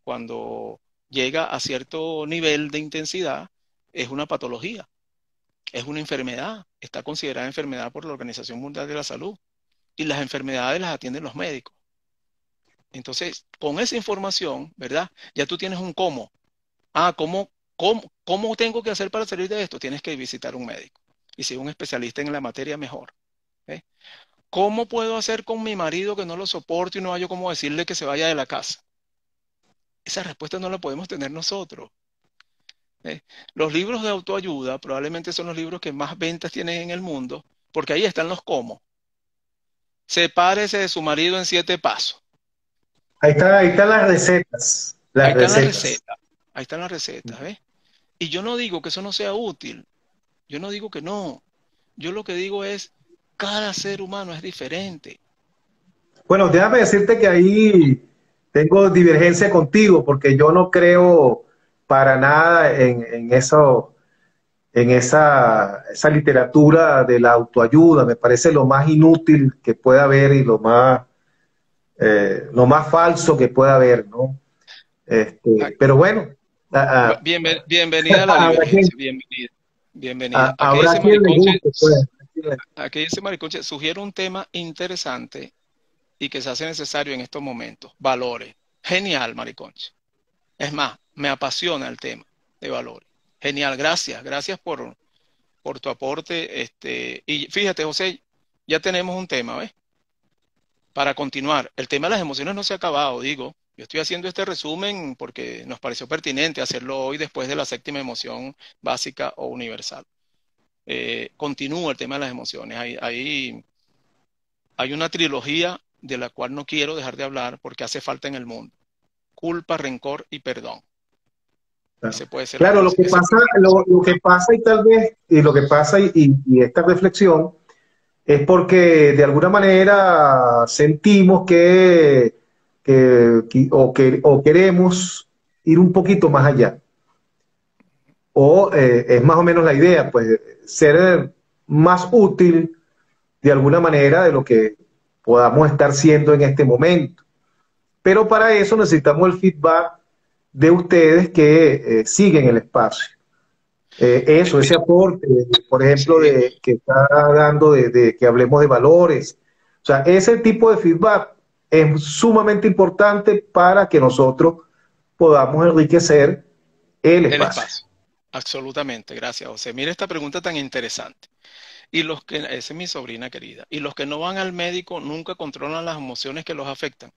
cuando llega a cierto nivel de intensidad, es una patología, es una enfermedad, está considerada enfermedad por la Organización Mundial de la Salud y las enfermedades las atienden los médicos. Entonces, con esa información, ¿verdad? Ya tú tienes un cómo. Ah, ¿cómo tengo que hacer para salir de esto? Tienes que visitar un médico. Y si es un especialista en la materia, mejor. ¿Eh? ¿Cómo puedo hacer con mi marido que no lo soporto y no hay yo cómo decirle que se vaya de la casa? Esa respuesta no la podemos tener nosotros. ¿Eh? Los libros de autoayuda probablemente son los libros que más ventas tienen en el mundo, porque ahí están los cómo. Sepárese de su marido en 7 pasos. Ahí están las recetas. Ahí Las están las recetas. recetas. Ahí están las recetas, ¿ves? Y yo no digo que eso no sea útil. Yo no digo que no. Yo lo que digo es, cada ser humano es diferente. Bueno, déjame decirte que ahí tengo divergencia contigo, porque yo no creo para nada en eso, en esa literatura de la autoayuda. Me parece lo más inútil que puede haber y lo más falso que puede haber, ¿no? Pero bueno, Bienvenida a la divergencia, bienvenida. Bienvenida. habrá quien le guste, pues. Aquí ese maricoche sugiere un tema interesante y que se hace necesario en estos momentos. Valores. Genial, mariconche. Es más, me apasiona el tema de valores. Genial, gracias por tu aporte. Y fíjate, José, ya tenemos un tema, ¿ves? Para continuar. El tema de las emociones no se ha acabado, digo. Yo estoy haciendo este resumen porque nos pareció pertinente hacerlo hoy después de la 7ª emoción básica o universal. Continúa el tema de las emociones. Hay una trilogía de la cual no quiero dejar de hablar porque hace falta en el mundo. Culpa, rencor y perdón. Ese puede ser claro, lo que pasa y tal vez, y lo que pasa y esta reflexión es porque de alguna manera sentimos o queremos ir un poquito más allá. O es más o menos la idea, pues ser más útil de alguna manera de lo que podamos estar siendo en este momento. Pero para eso necesitamos el feedback de ustedes que siguen el espacio. Ese aporte, por ejemplo, que está dando de que hablemos de valores. O sea, ese tipo de feedback es sumamente importante para que nosotros podamos enriquecer el espacio. Absolutamente, gracias, José. Mira esta pregunta tan interesante. Esa es mi sobrina querida. Y los que no van al médico nunca controlan las emociones que los afectan.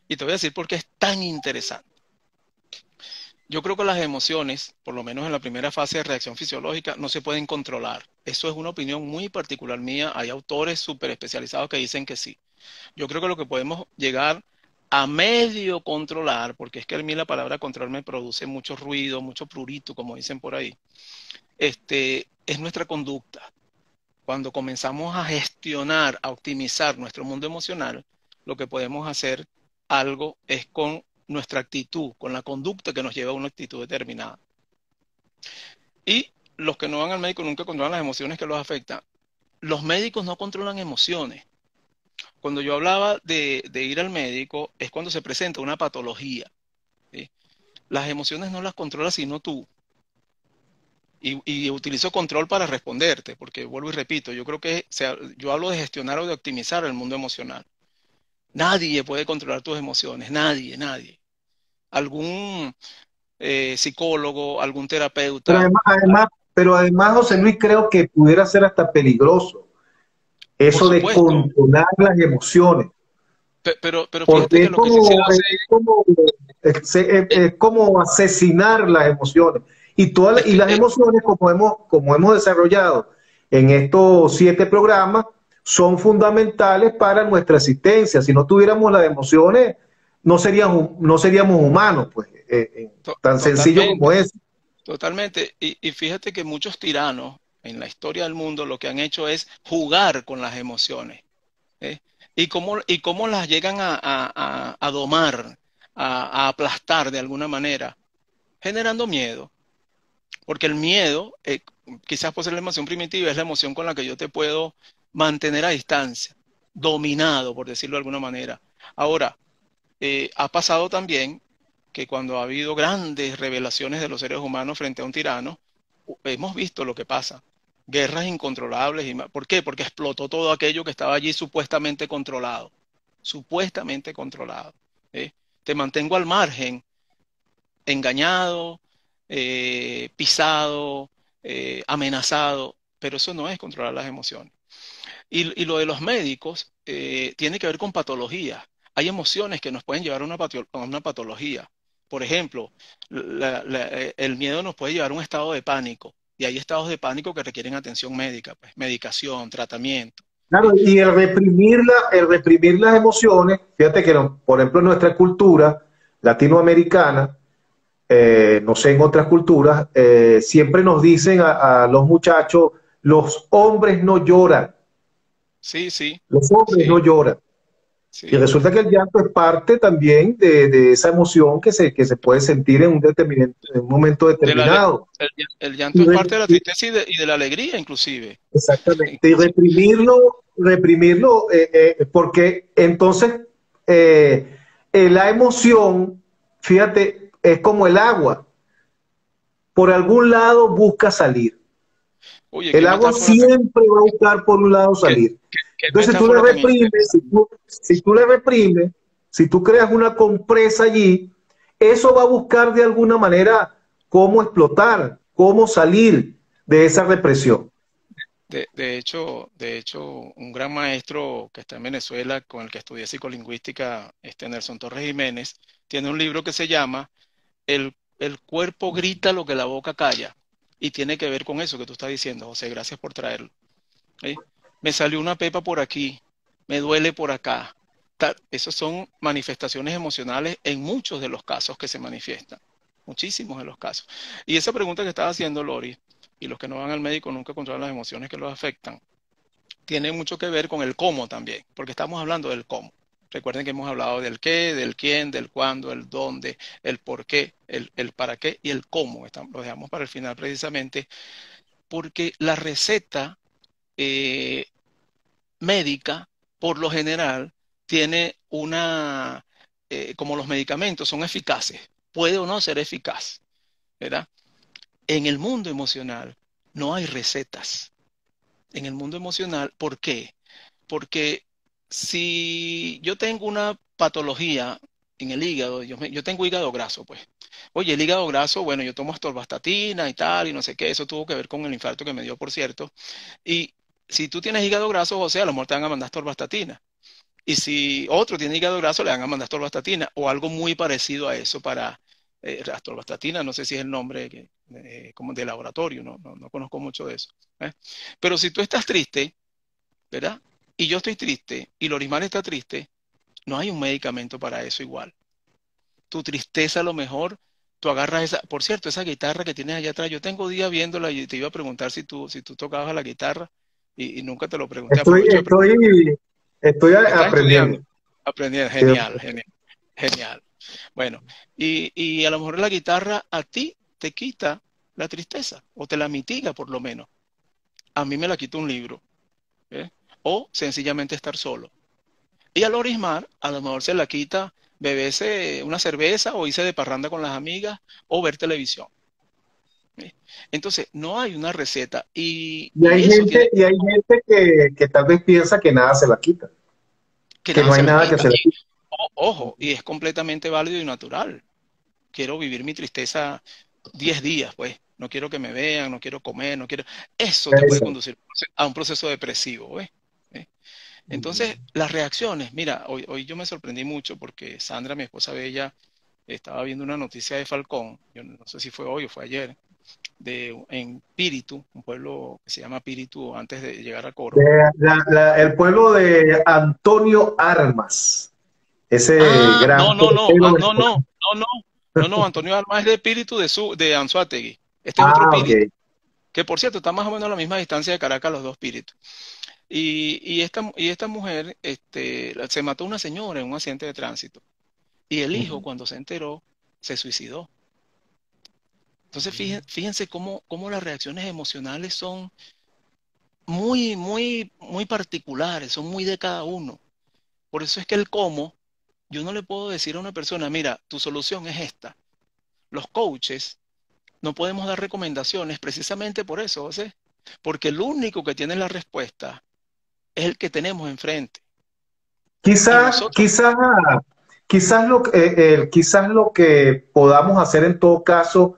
Y te voy a decir por qué es tan interesante. Yo creo que las emociones, por lo menos en la primera fase de reacción fisiológica, no se pueden controlar. Eso es una opinión muy particular mía. Hay autores súper especializados que dicen que sí. Yo creo que lo que podemos llegar a medio controlar, porque es que a mí la palabra control me produce mucho ruido, mucho prurito, como dicen por ahí, es nuestra conducta. Cuando comenzamos a gestionar, a optimizar nuestro mundo emocional, lo que podemos hacer algo es con nuestra actitud, con la conducta que nos lleva a una actitud determinada. Y los que no van al médico nunca controlan las emociones que los afectan. Los médicos no controlan emociones. Cuando yo hablaba de ir al médico, es cuando se presenta una patología, ¿sí? Las emociones no las controlas sino tú. Y utilizo control para responderte, porque vuelvo y repito, yo creo que yo hablo de gestionar o de optimizar el mundo emocional. Nadie puede controlar tus emociones, nadie. Algún psicólogo, algún terapeuta. Pero además, José Luis, creo que pudiera ser hasta peligroso eso de controlar las emociones. Pero fíjate que lo que sí se hace es como asesinar las emociones. Y las emociones, como hemos desarrollado en estos 7 programas, son fundamentales para nuestra existencia. Si no tuviéramos las emociones, no seríamos humanos, pues, tan sencillo como Totalmente, es. totalmente. Y fíjate que muchos tiranos en la historia del mundo lo que han hecho es jugar con las emociones. ¿Eh? Y cómo las llegan a domar, a aplastar de alguna manera, generando miedo. Porque el miedo, quizás por ser la emoción primitiva, es la emoción con la que yo te puedo mantener a distancia, dominado, por decirlo de alguna manera. Ahora, ha pasado también que cuando ha habido grandes revelaciones de los seres humanos frente a un tirano, hemos visto lo que pasa. Guerras incontrolables. ¿Por qué? Porque explotó todo aquello que estaba allí supuestamente controlado. Supuestamente controlado. ¿Eh? Te mantengo al margen, engañado, pisado, amenazado, pero eso no es controlar las emociones. Y lo de los médicos tiene que ver con patologías. Hay emociones que nos pueden llevar a una patología. Por ejemplo, el miedo nos puede llevar a un estado de pánico. Y hay estados de pánico que requieren atención médica, pues, medicación, tratamiento. Claro, ¿Sí? y el reprimir las emociones, fíjate que, por ejemplo, en nuestra cultura latinoamericana, no sé, en otras culturas, siempre nos dicen a los muchachos, los hombres no lloran, Sí, sí, los hombres no sí, lloran. Y sí. resulta que el llanto es parte también de esa emoción que se puede sentir en un momento De la, ale- determinado. el llanto Y es re- parte de la tristeza y de la alegría, inclusive. Exactamente. Y Inclusive. reprimirlo, porque entonces la emoción, fíjate, es como el agua. Por algún lado busca salir. Oye, El agua siempre va a buscar por un lado qué, salir. qué Entonces, si tú le metáfora tan reprimes, interesante. si tú le reprimes, si tú creas una compresa allí, eso va a buscar de alguna manera cómo explotar, cómo salir de esa represión. De hecho, un gran maestro que está en Venezuela, con el que estudié psicolingüística, Nelson Torres Jiménez, tiene un libro que se llama el cuerpo grita lo que la boca calla. Y tiene que ver con eso que tú estás diciendo, José. Gracias por traerlo. ¿Sí? Me salió una pepa por aquí, me duele por acá. Esas son manifestaciones emocionales en muchos de los casos que se manifiestan, muchísimos de los casos. Y esa pregunta que estaba haciendo Lori, y los que no van al médico nunca controlan las emociones que los afectan, tiene mucho que ver con el cómo también, porque estamos hablando del cómo. Recuerden que hemos hablado del qué, del quién, del cuándo, el dónde, el por qué, el para qué y el cómo. Lo dejamos para el final precisamente porque la receta eh, médica, por lo general, tiene como los medicamentos son eficaces, puede o no ser eficaz, ¿verdad? En el mundo emocional no hay recetas. En el mundo emocional, ¿por qué? Porque si yo tengo una patología en el hígado, yo tengo hígado graso, pues. Oye, el hígado graso, bueno, yo tomo atorvastatina y tal, y no sé qué, eso tuvo que ver con el infarto que me dio, por cierto. Y si tú tienes hígado graso, o sea, a lo mejor te van a mandar atorvastatina. Y si otro tiene hígado graso, le van a mandar atorvastatina o algo muy parecido a eso para atorvastatina, no sé si es el nombre como de laboratorio, no conozco mucho de eso. ¿Eh? Pero si tú estás triste, ¿verdad? Y yo estoy triste y Lorimar está triste, no hay un medicamento para eso igual. Tu tristeza a lo mejor, tú agarras esa, por cierto, esa guitarra que tienes allá atrás, yo tengo días viéndola y te iba a preguntar si tú tocabas la guitarra y nunca te lo pregunté, Estoy, aprovecho de preguntar. estoy, estoy ¿Estás aprendiendo. estudiando? Aprendiendo, Estoy genial, genial, genial. Bueno, y a lo mejor la guitarra a ti te quita la tristeza o te la mitiga por lo menos. A mí me la quita un libro, ¿eh? O sencillamente estar solo. Y a Lorismar a lo mejor se la quita beberse una cerveza o irse de parranda con las amigas o ver televisión. ¿Eh? Entonces, no hay una receta Y y hay eso tiene gente, y hay gente que tal vez piensa que nada se la quita, que que nada no hay se la nada que quita. se la quite. Ojo, y es completamente válido y natural. Quiero vivir mi tristeza 10 días, pues. No quiero que me vean, no quiero comer, no quiero... Eso te puede Eso. conducir a un proceso depresivo, ¿ves? ¿Eh? Entonces, las reacciones, mira, hoy yo me sorprendí mucho porque Sandra, mi esposa bella, estaba viendo una noticia de Falcón, yo no sé si fue hoy o fue ayer, en Píritu, un pueblo que se llama Píritu antes de llegar a Coro. El pueblo de Antonio Armas, ese Ah, no, gran no, no, portero no, no, venezolano. no, no, no, no, Antonio Alma es de Píritu de Anzoátegui. Este es otro Ah, ok. Píritu, que por cierto está más o menos a la misma distancia de Caracas, los dos Píritus. Y esta mujer se mató una señora en un accidente de tránsito. Y el hijo, Ujú. cuando se enteró, se suicidó. Entonces, fíjense cómo las reacciones emocionales son muy, muy, muy particulares, son muy de cada uno. Por eso es que el cómo, yo no le puedo decir a una persona, mira, tu solución es esta. Los coaches no podemos dar recomendaciones precisamente por eso, José, porque el único que tiene la respuesta es el que tenemos enfrente. Y Quizás, nosotros, quizás, quizás lo que podamos hacer en todo caso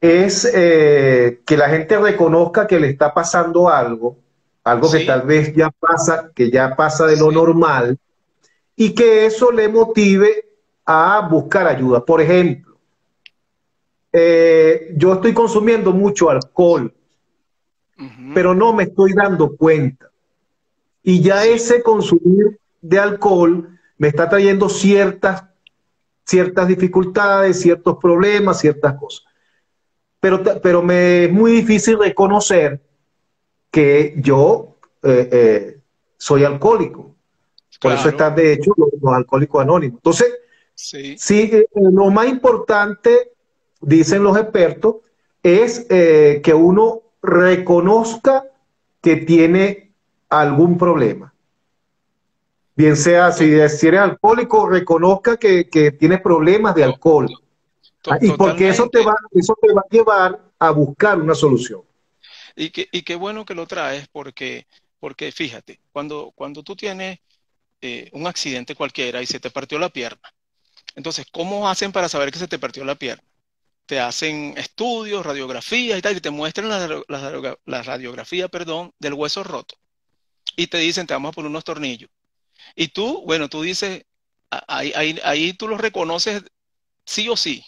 es que la gente reconozca que le está pasando algo, algo que tal sí, vez ya pasa, que ya pasa de lo sí, normal, y que eso le motive a buscar ayuda. Por ejemplo, yo estoy consumiendo mucho alcohol, ujú, pero no me estoy dando cuenta. Y ya sí, ese consumir de alcohol me está trayendo ciertas dificultades, ciertos problemas, ciertas cosas. Pero me es muy difícil reconocer que yo soy alcohólico. Por eso claro, están, de hecho, los alcohólicos anónimos. Entonces, sí, sí, lo más importante, dicen los expertos, es que uno reconozca que tiene algún problema. Bien sea, to- si eres alcohólico, reconozca que tienes problemas de to- alcohol. Y porque totalmente. eso te va a llevar a buscar una solución. Y qué bueno que lo traes porque fíjate, cuando tú tienes un accidente cualquiera y se te partió la pierna, entonces, ¿cómo hacen para saber que se te partió la pierna? Te hacen estudios, radiografías y tal, y te muestran la radiografía, perdón, del hueso roto. Y te dicen, te vamos a poner unos tornillos. Y tú, bueno, tú dices, ahí tú los reconoces sí o sí,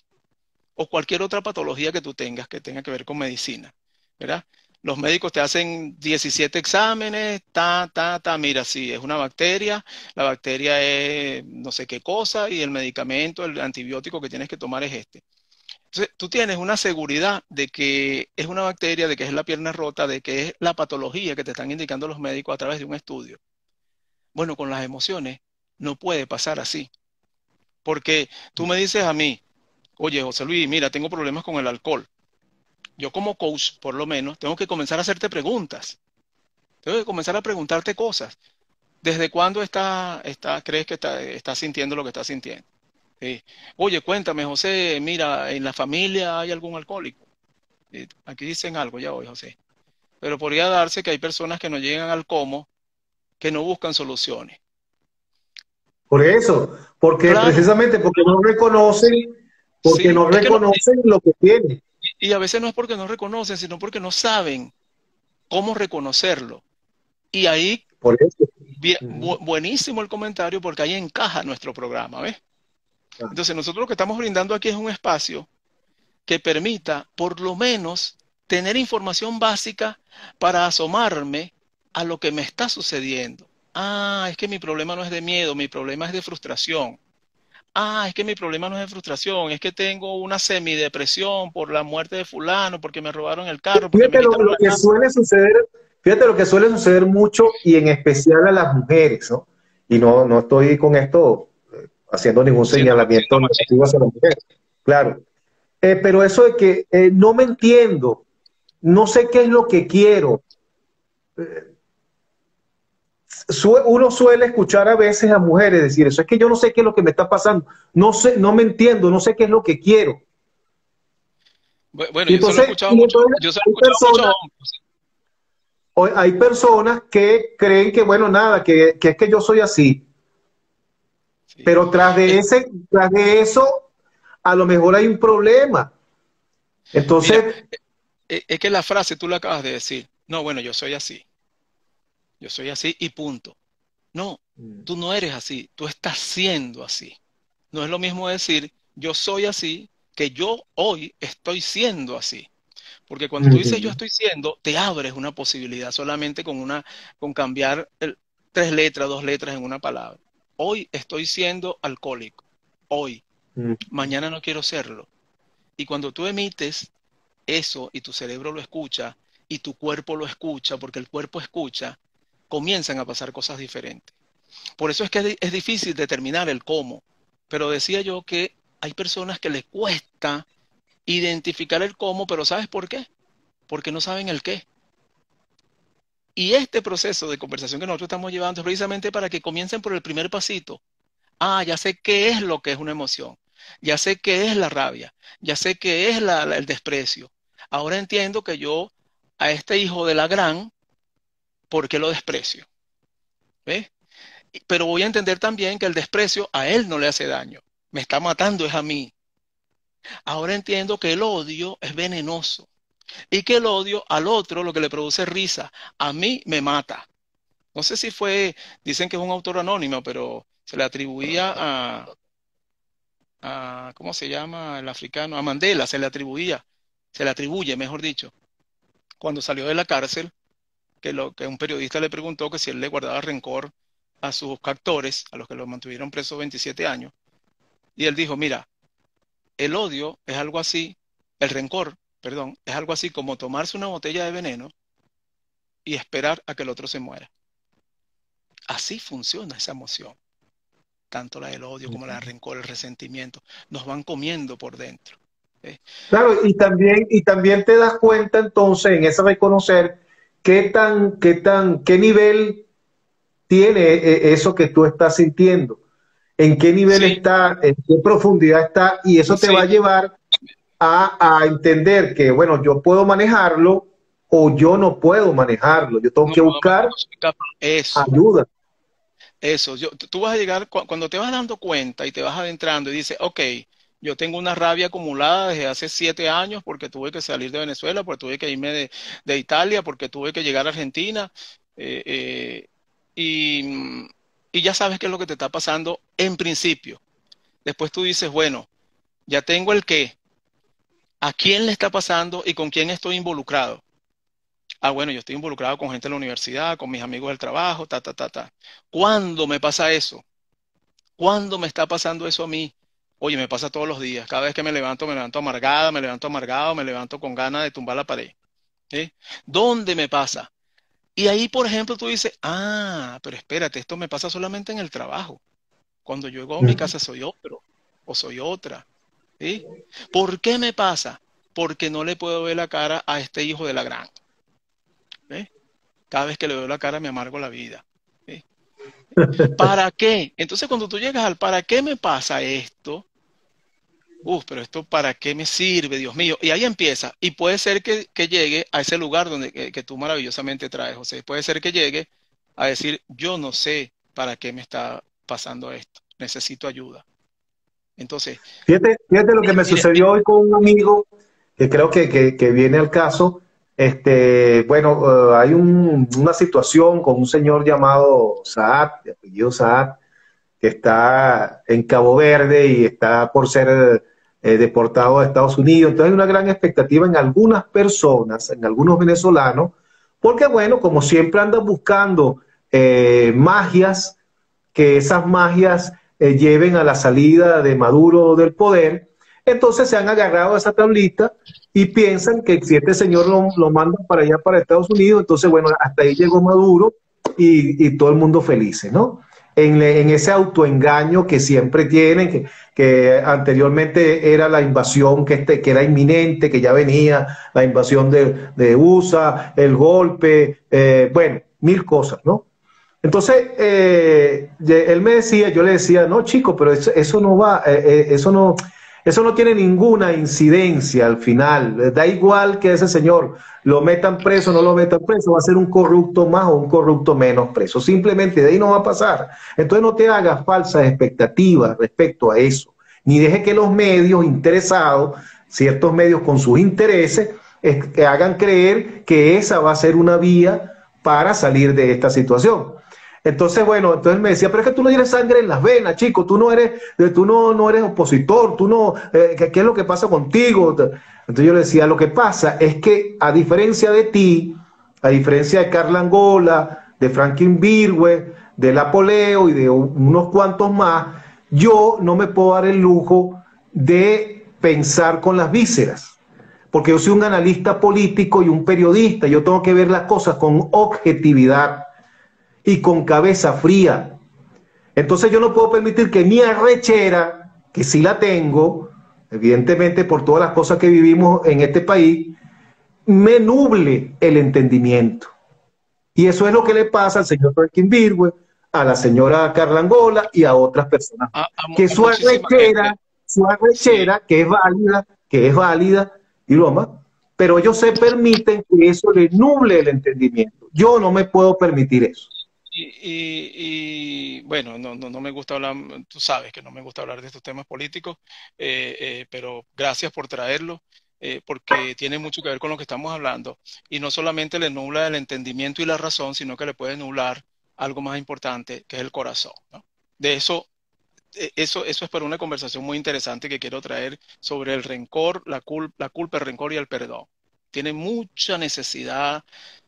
o cualquier otra patología que tú tengas que tenga que ver con medicina, ¿verdad? Los médicos te hacen 17 exámenes, mira, sí, es una bacteria, la bacteria es no sé qué cosa y el medicamento, el antibiótico que tienes que tomar es este. Entonces, tú tienes una seguridad de que es una bacteria, de que es la pierna rota, de que es la patología que te están indicando los médicos a través de un estudio. Bueno, con las emociones no puede pasar así, porque tú me dices a mí, oye, José Luis, mira, tengo problemas con el alcohol. Yo como coach, por lo menos, tengo que comenzar a hacerte preguntas. Tengo que comenzar a preguntarte cosas. ¿Desde cuándo crees que estás sintiendo lo que estás sintiendo? Sí. Oye, cuéntame, José, mira, ¿en la familia hay algún alcohólico? Aquí dicen algo ya hoy, José. Pero podría darse que hay personas que no llegan al cómo, que no buscan soluciones. Por eso, porque Claro, precisamente porque sí, no es que no, reconocen lo que tienen. y a veces no es porque no reconocen, sino porque no saben cómo reconocerlo. Y ahí, Por eso. buenísimo el comentario, porque ahí encaja nuestro programa, ¿ves? Ah, Entonces, nosotros lo que estamos brindando aquí es un espacio que permita, por lo menos, tener información básica para asomarme a lo que me está sucediendo. Ah, es que mi problema no es de miedo, mi problema es de frustración. Ah, es que mi problema no es de frustración, es que tengo una semidepresión por la muerte de fulano, porque me robaron el carro, porque me Fíjate quitaron lo la que casa. suele suceder, fíjate lo que suele suceder mucho y en especial a las mujeres, ¿no? Y no estoy con esto haciendo ningún Siendo señalamiento machista. negativo hacia las mujeres, claro. Pero eso de que no me entiendo, no sé qué es lo que quiero. Uno suele escuchar a veces a mujeres decir eso, es que yo no sé qué es lo que me está pasando, no sé, no me entiendo, no sé qué es lo que quiero. Bueno, Y entonces, y entonces yo se lo he escuchado a muchos hombres. hay personas que creen que, bueno, nada, que es que yo soy así, Sí. pero Es- tras de eso, a lo mejor hay un problema. Mira, Entonces, es que la frase tú la acabas de decir. No, bueno, yo soy así y punto. No, tú no eres así, tú estás siendo así. No es lo mismo decir yo soy así que yo hoy estoy siendo así. Porque cuando tú dices yo estoy siendo, te abres una posibilidad solamente con cambiar 3 letras, 2 letras en una palabra. Hoy estoy siendo alcohólico. Hoy. Mañana no quiero serlo. Y cuando tú emites eso y tu cerebro lo escucha y tu cuerpo lo escucha, porque el cuerpo escucha, comienzan a pasar cosas diferentes. Por eso es que es difícil determinar el cómo. Pero decía yo que hay personas que les cuesta identificar el cómo, pero ¿sabes por qué? Porque no saben el qué. Y este proceso de conversación que nosotros estamos llevando es precisamente para que comiencen por el primer pasito. Ah, ya sé qué es lo que es una emoción. Ya sé qué es la rabia. Ya sé qué es el desprecio. Ahora entiendo que yo a este hijo de la gran, ¿por qué lo desprecio? ¿Ves? Pero voy a entender también que el desprecio a él no le hace daño. Me está matando es a mí. Ahora entiendo que el odio es venenoso y que el odio al otro lo que le produce es risa. A mí me mata. No sé si dicen que es un autor anónimo, pero se le atribuía ¿cómo se llama el africano? A Mandela se le atribuye, mejor dicho, cuando salió de la cárcel, que un periodista le preguntó que si él le guardaba rencor a sus captores, a los que lo mantuvieron preso 27 años, y él dijo, mira, el odio es algo así, el rencor, perdón, es algo así como tomarse una botella de veneno y esperar a que el otro se muera. Así funciona esa emoción, tanto la del odio como la del rencor, el resentimiento, nos van comiendo por dentro. Claro, y también te das cuenta entonces en ese reconocer qué nivel tiene eso que tú estás sintiendo, en qué nivel Sí, está, en qué profundidad está, y eso te va a sí, llevar a entender que, bueno, yo puedo manejarlo o yo no puedo manejarlo, yo tengo no que puedo más, buscar no soy capaz. Eso. ayuda. Eso, tú vas a llegar, cuando te vas dando cuenta y te vas adentrando y dices, ok, yo tengo una rabia acumulada desde hace 7 años porque tuve que salir de Venezuela, porque tuve que irme de Italia, porque tuve que llegar a Argentina, eh, eh, y, y ya sabes qué es lo que te está pasando en principio. Después tú dices, bueno, ya tengo el qué, a quién le está pasando y con quién estoy involucrado. Ah, bueno, yo estoy involucrado con gente de la universidad, con mis amigos del trabajo, ta, ta, ta, ta. ¿Cuándo me pasa eso? ¿Cuándo me está pasando eso a mí? Oye, me pasa todos los días. Cada vez que me levanto amargada, me levanto amargado, me levanto con ganas de tumbar la pared. ¿Sí? ¿Dónde me pasa? Y ahí, por ejemplo, tú dices, ah, pero espérate, esto me pasa solamente en el trabajo. Cuando yo llego a mi casa soy otro o soy otra. ¿Sí? ¿Por qué me pasa? Porque no le puedo ver la cara a este hijo de la gran. ¿Sí? Cada vez que le veo la cara me amargo la vida. ¿Sí? ¿Para qué? Entonces, cuando tú llegas al ¿para qué me pasa esto? Pero esto ¿para qué me sirve, Dios mío? Y ahí empieza. Y puede ser que llegue a ese lugar que tú maravillosamente traes, José. Puede ser que llegue a decir, yo no sé para qué me está pasando esto. Necesito ayuda. Entonces, Fíjate lo que me mire, sucedió hoy con un amigo que creo que viene al caso. Bueno, hay una situación con un señor llamado Saad, de apellido Saad, que está en Cabo Verde y está por ser deportado a Estados Unidos. Entonces hay una gran expectativa en algunas personas, en algunos venezolanos, porque bueno, como siempre andan buscando magias, que esas magias lleven a la salida de Maduro del poder, entonces se han agarrado a esa tablita y piensan que si este señor lo manda para allá, para Estados Unidos, entonces bueno, hasta ahí llegó Maduro y todo el mundo feliz, ¿no? En ese autoengaño que siempre tienen, que anteriormente era la invasión que era inminente, que ya venía, la invasión de USA, el golpe, bueno, mil cosas, ¿no? Entonces, él me decía, yo le decía, no, chico, pero eso no va, eso no tiene ninguna incidencia al final. Da igual que ese señor lo metan preso o no lo metan preso, va a ser un corrupto más o un corrupto menos preso. Simplemente de ahí no va a pasar. Entonces no te hagas falsas expectativas respecto a eso, ni deje que los medios interesados, ciertos medios con sus intereses, que hagan creer que esa va a ser una vía para salir de esta situación. Entonces, bueno, entonces me decía, pero es que tú no tienes sangre en las venas, chico, tú no eres, no eres opositor, tú no, ¿qué es lo que pasa contigo? Entonces yo le decía, lo que pasa es que a diferencia de ti, a diferencia de Carla Angola, de Franklin Virgüe, de La Poleo y de unos cuantos más, yo no me puedo dar el lujo de pensar con las vísceras, porque yo soy un analista político y un periodista, yo tengo que ver las cosas con objetividad y con cabeza fría. Entonces yo no puedo permitir que mi arrechera, que sí la tengo, evidentemente por todas las cosas que vivimos en este país, me nuble el entendimiento. Y eso es lo que le pasa al señor Franklin Virgüe, a la señora Carla Angola y a otras personas. Que Muchísima gente. su Sí. arrechera, que es válida, y lo más, pero ellos se permiten que eso le nuble el entendimiento. Yo no me puedo permitir eso. Bueno, no me gusta hablar, tú sabes que no me gusta hablar de estos temas políticos, pero gracias por traerlo, porque tiene mucho que ver con lo que estamos hablando. Y no solamente le nubla el entendimiento y la razón, sino que le puede nublar algo más importante, que es el corazón, ¿no? De eso, eso es para una conversación muy interesante que quiero traer sobre el rencor, la culpa, el rencor y el perdón. Tiene mucha necesidad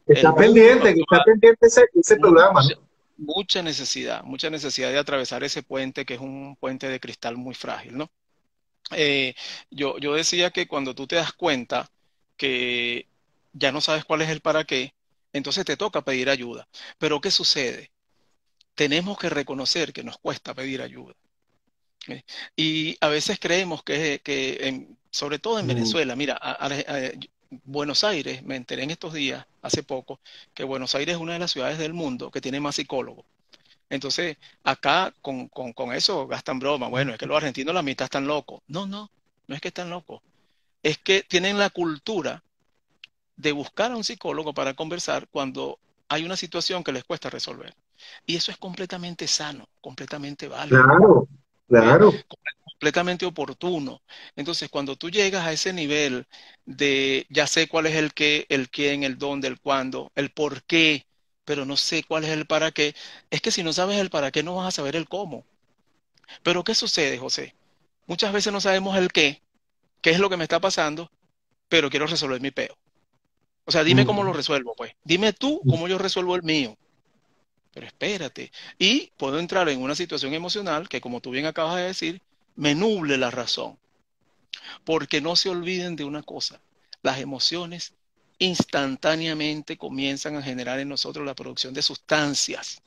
el mundo Está actual, pendiente ese programa, mucha, ¿no? mucha necesidad de atravesar ese puente que es un puente de cristal muy frágil, ¿no? Yo decía que cuando tú te das cuenta que ya no sabes cuál es el para qué, entonces te toca pedir ayuda. Pero ¿qué sucede? Tenemos que reconocer que nos cuesta pedir ayuda. ¿Eh? Y a veces creemos sobre todo en Mm, Venezuela, mira, Buenos Aires, me enteré en estos días, hace poco, que Buenos Aires es una de las ciudades del mundo que tiene más psicólogos. Entonces, acá con eso gastan broma. Bueno, es que los argentinos la mitad están locos. No es que están locos. Es que tienen la cultura de buscar a un psicólogo para conversar cuando hay una situación que les cuesta resolver. Y eso es completamente sano, completamente válido, claro, ¿eh? claro. Completamente oportuno. Entonces, cuando tú llegas a ese nivel de ya sé cuál es el qué, el quién, el dónde, el cuándo, el por qué, pero no sé cuál es el para qué, es que si no sabes el para qué, no vas a saber el cómo. Pero ¿qué sucede, José? Muchas veces no sabemos el qué es lo que me está pasando, pero quiero resolver mi peo. O sea, dime cómo lo Mm. resuelvo, pues. Dime tú cómo yo resuelvo el mío. Pero espérate. Y puedo entrar en una situación emocional que, como tú bien acabas de decir, me nuble la razón. Porque no se olviden de una cosa, las emociones instantáneamente comienzan a generar en nosotros la producción de sustancias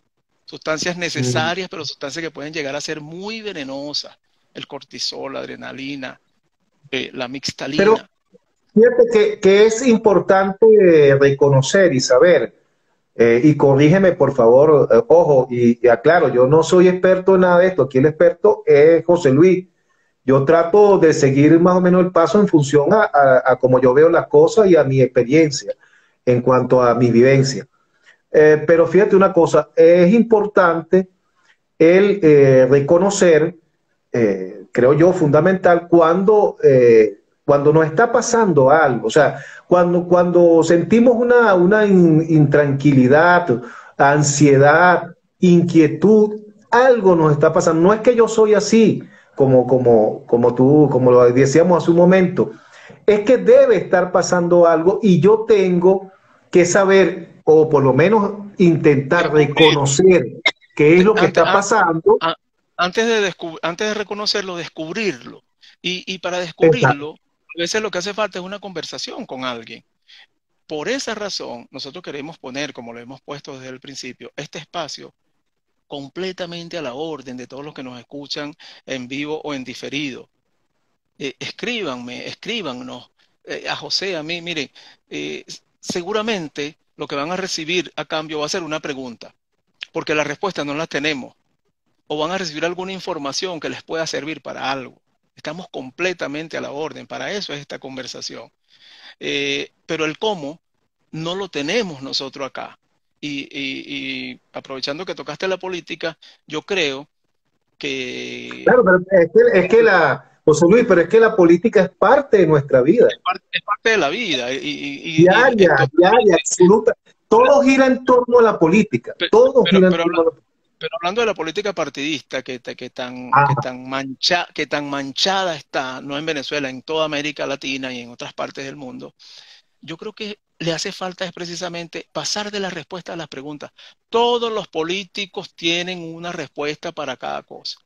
Mm. necesarias, pero sustancias que pueden llegar a ser muy venenosas. El cortisol, la adrenalina, la Pero mixtalina. fíjate que es importante reconocer y saber, y corrígeme por favor, ojo, y aclaro, yo no soy experto en nada de esto, aquí el experto es José Luis. Yo trato de seguir más o menos el paso en función a cómo yo veo las cosas y a mi experiencia en cuanto a mi vivencia. Pero fíjate una cosa, es importante el reconocer, creo yo, fundamental, cuando nos está pasando algo, o sea, cuando sentimos una intranquilidad, ansiedad, inquietud, algo nos está pasando. No es que yo soy así, como lo decíamos hace un momento, es que debe estar pasando algo y yo tengo que saber, o por lo menos intentar Descubrir. reconocer qué es lo que Antes, está pasando. a- antes de reconocerlo, descubrirlo. Y para Exacto. descubrirlo, a veces lo que hace falta es una conversación con alguien. Por esa razón, nosotros queremos poner, como lo hemos puesto desde el principio, este espacio completamente a la orden de todos los que nos escuchan en vivo o en diferido. Escríbanos, a José, a mí, miren, eh, seguramente lo que van a recibir a cambio va a ser una pregunta, porque la respuesta no la tenemos, o van a recibir alguna información que les pueda servir para algo. Estamos completamente a la orden, para eso es esta conversación. Pero el cómo no lo tenemos nosotros acá. Y aprovechando que tocaste la política, yo creo que Claro, pero José Luis, pero es que la política es parte de nuestra vida, es parte de la vida y diaria, totalmente, absoluta. todo gira en torno a la política. Todo gira en torno a la política. Pero hablando de la política partidista que tan manchada está, no en Venezuela, en toda América Latina y en otras partes del mundo, yo creo que le hace falta es precisamente pasar de la respuesta a las preguntas. Todos los políticos tienen una respuesta para cada cosa.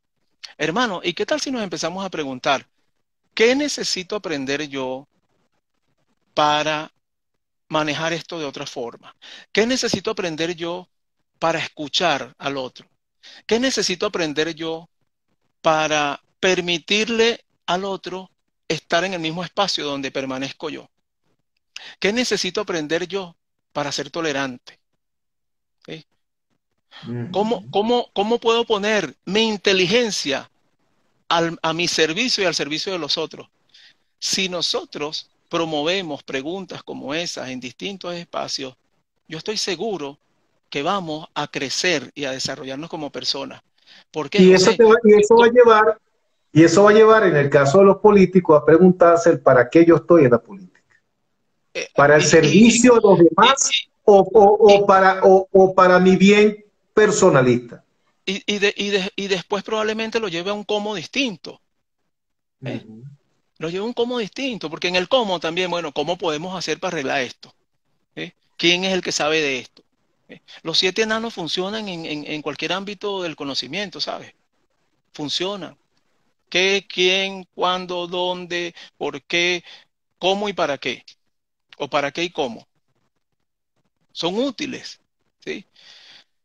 Hermano, ¿y qué tal si nos empezamos a preguntar, qué necesito aprender yo para manejar esto de otra forma? ¿Qué necesito aprender yo para escuchar al otro? ¿Qué necesito aprender yo para permitirle al otro estar en el mismo espacio donde permanezco yo? ¿Qué necesito aprender yo para ser tolerante? ¿Sí? ¿Cómo puedo poner mi inteligencia a mi servicio y al servicio de los otros? Si nosotros promovemos preguntas como esas en distintos espacios, yo estoy seguro que vamos a crecer y a desarrollarnos como personas. ¿Por qué, Y José? eso va a llevar, en el caso de los políticos, a preguntarse el para qué yo estoy en la política. ¿Para el servicio de los demás o para mi bien personalista? Y después probablemente lo lleve a un cómo distinto. Lo lleva a un cómo distinto, porque en el cómo también, bueno, ¿cómo podemos hacer para arreglar esto? ¿Quién es el que sabe de esto? Los 7 enanos funcionan en cualquier ámbito del conocimiento, ¿sabes? Funcionan. ¿Qué, quién, cuándo, dónde, por qué, cómo y para qué? ¿O para qué y cómo? Son útiles, ¿sí?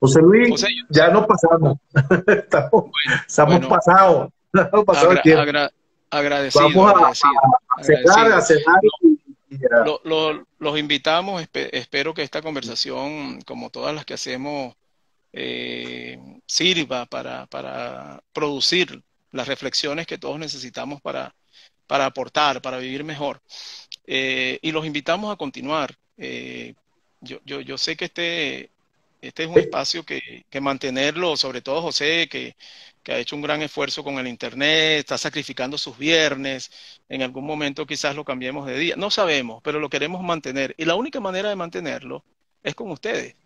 José Luis, ya nos pasamos. Estamos pasados. El tiempo. Agradecido. Vamos a cerrar. Los invitamos. Espero que esta conversación, como todas las que hacemos, sirva para producir las reflexiones que todos necesitamos para aportar, para vivir mejor. Y los invitamos a continuar. Yo sé que este es un espacio que mantenerlo, sobre todo José, que ha hecho un gran esfuerzo con el internet, está sacrificando sus viernes, en algún momento quizás lo cambiemos de día, no sabemos, pero lo queremos mantener. Y la única manera de mantenerlo es con ustedes,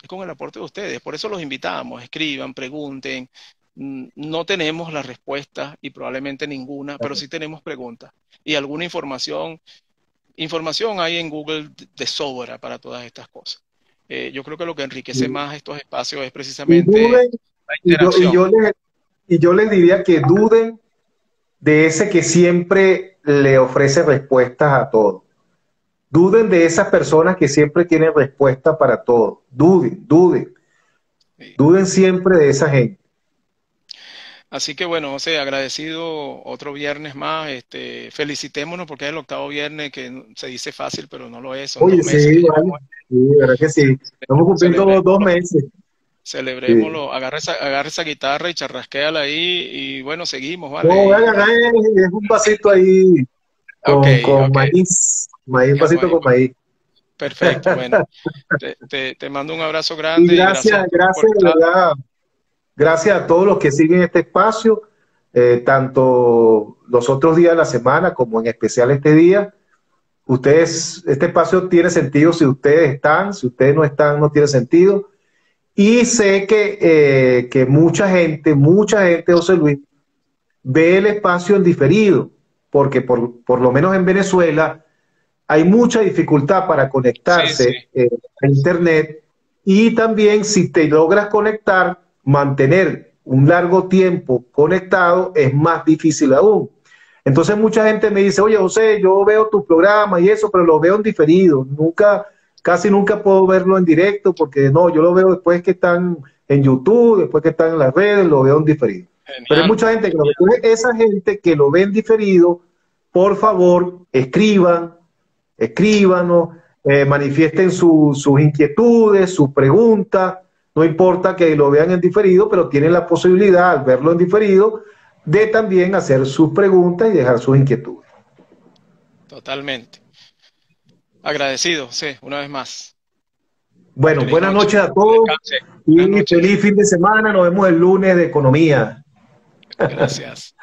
es con el aporte de ustedes. Por eso los invitamos, escriban, pregunten. No tenemos la respuesta y probablemente ninguna, pero sí tenemos preguntas. Y alguna información hay en Google de sobra para todas estas cosas. Yo creo que lo que enriquece más estos espacios es precisamente la interacción. Y yo les diría que duden de ese que siempre le ofrece respuestas a todo. Duden de esas personas que siempre tienen respuesta para todo. Duden siempre de esa gente. Así que bueno, José, agradecido otro viernes más. Felicitémonos porque es el 8º viernes, que se dice fácil, pero no lo es. Son 2 meses. Sí, vale. Sí, verdad que sí. Estamos cumpliendo 2 meses. Celebrémoslo. Sí. Agarra esa guitarra y charrasquéala ahí y bueno, seguimos, ¿vale? Es un vasito ahí con maíz. Un vasito con maíz. Perfecto, bueno. Te mando un abrazo grande. Y gracias, de verdad. Gracias a todos los que siguen este espacio, tanto los otros días de la semana como en especial este día. Este espacio tiene sentido si ustedes están, si ustedes no están, no tiene sentido. Y sé que mucha gente, José Luis, ve el espacio en diferido, porque por lo menos en Venezuela hay mucha dificultad para conectarse a Internet, y también si te logras conectar, mantener un largo tiempo conectado es más difícil aún. Entonces mucha gente me dice, oye José, yo veo tu programa y eso, pero lo veo en diferido, casi nunca puedo verlo en directo, porque no, yo lo veo después que están en YouTube, después que están en las redes, lo veo en diferido. Genial. Pero hay mucha gente que lo ve. Entonces, esa gente que lo ve en diferido, por favor, escríbanos, manifiesten sus inquietudes, sus preguntas. No importa que lo vean en diferido, pero tienen la posibilidad, al verlo en diferido, de también hacer sus preguntas y dejar sus inquietudes. Totalmente. Agradecido, sí, una vez más. Bueno, buenas noches a todos y feliz fin de semana. Nos vemos el lunes de economía. Gracias.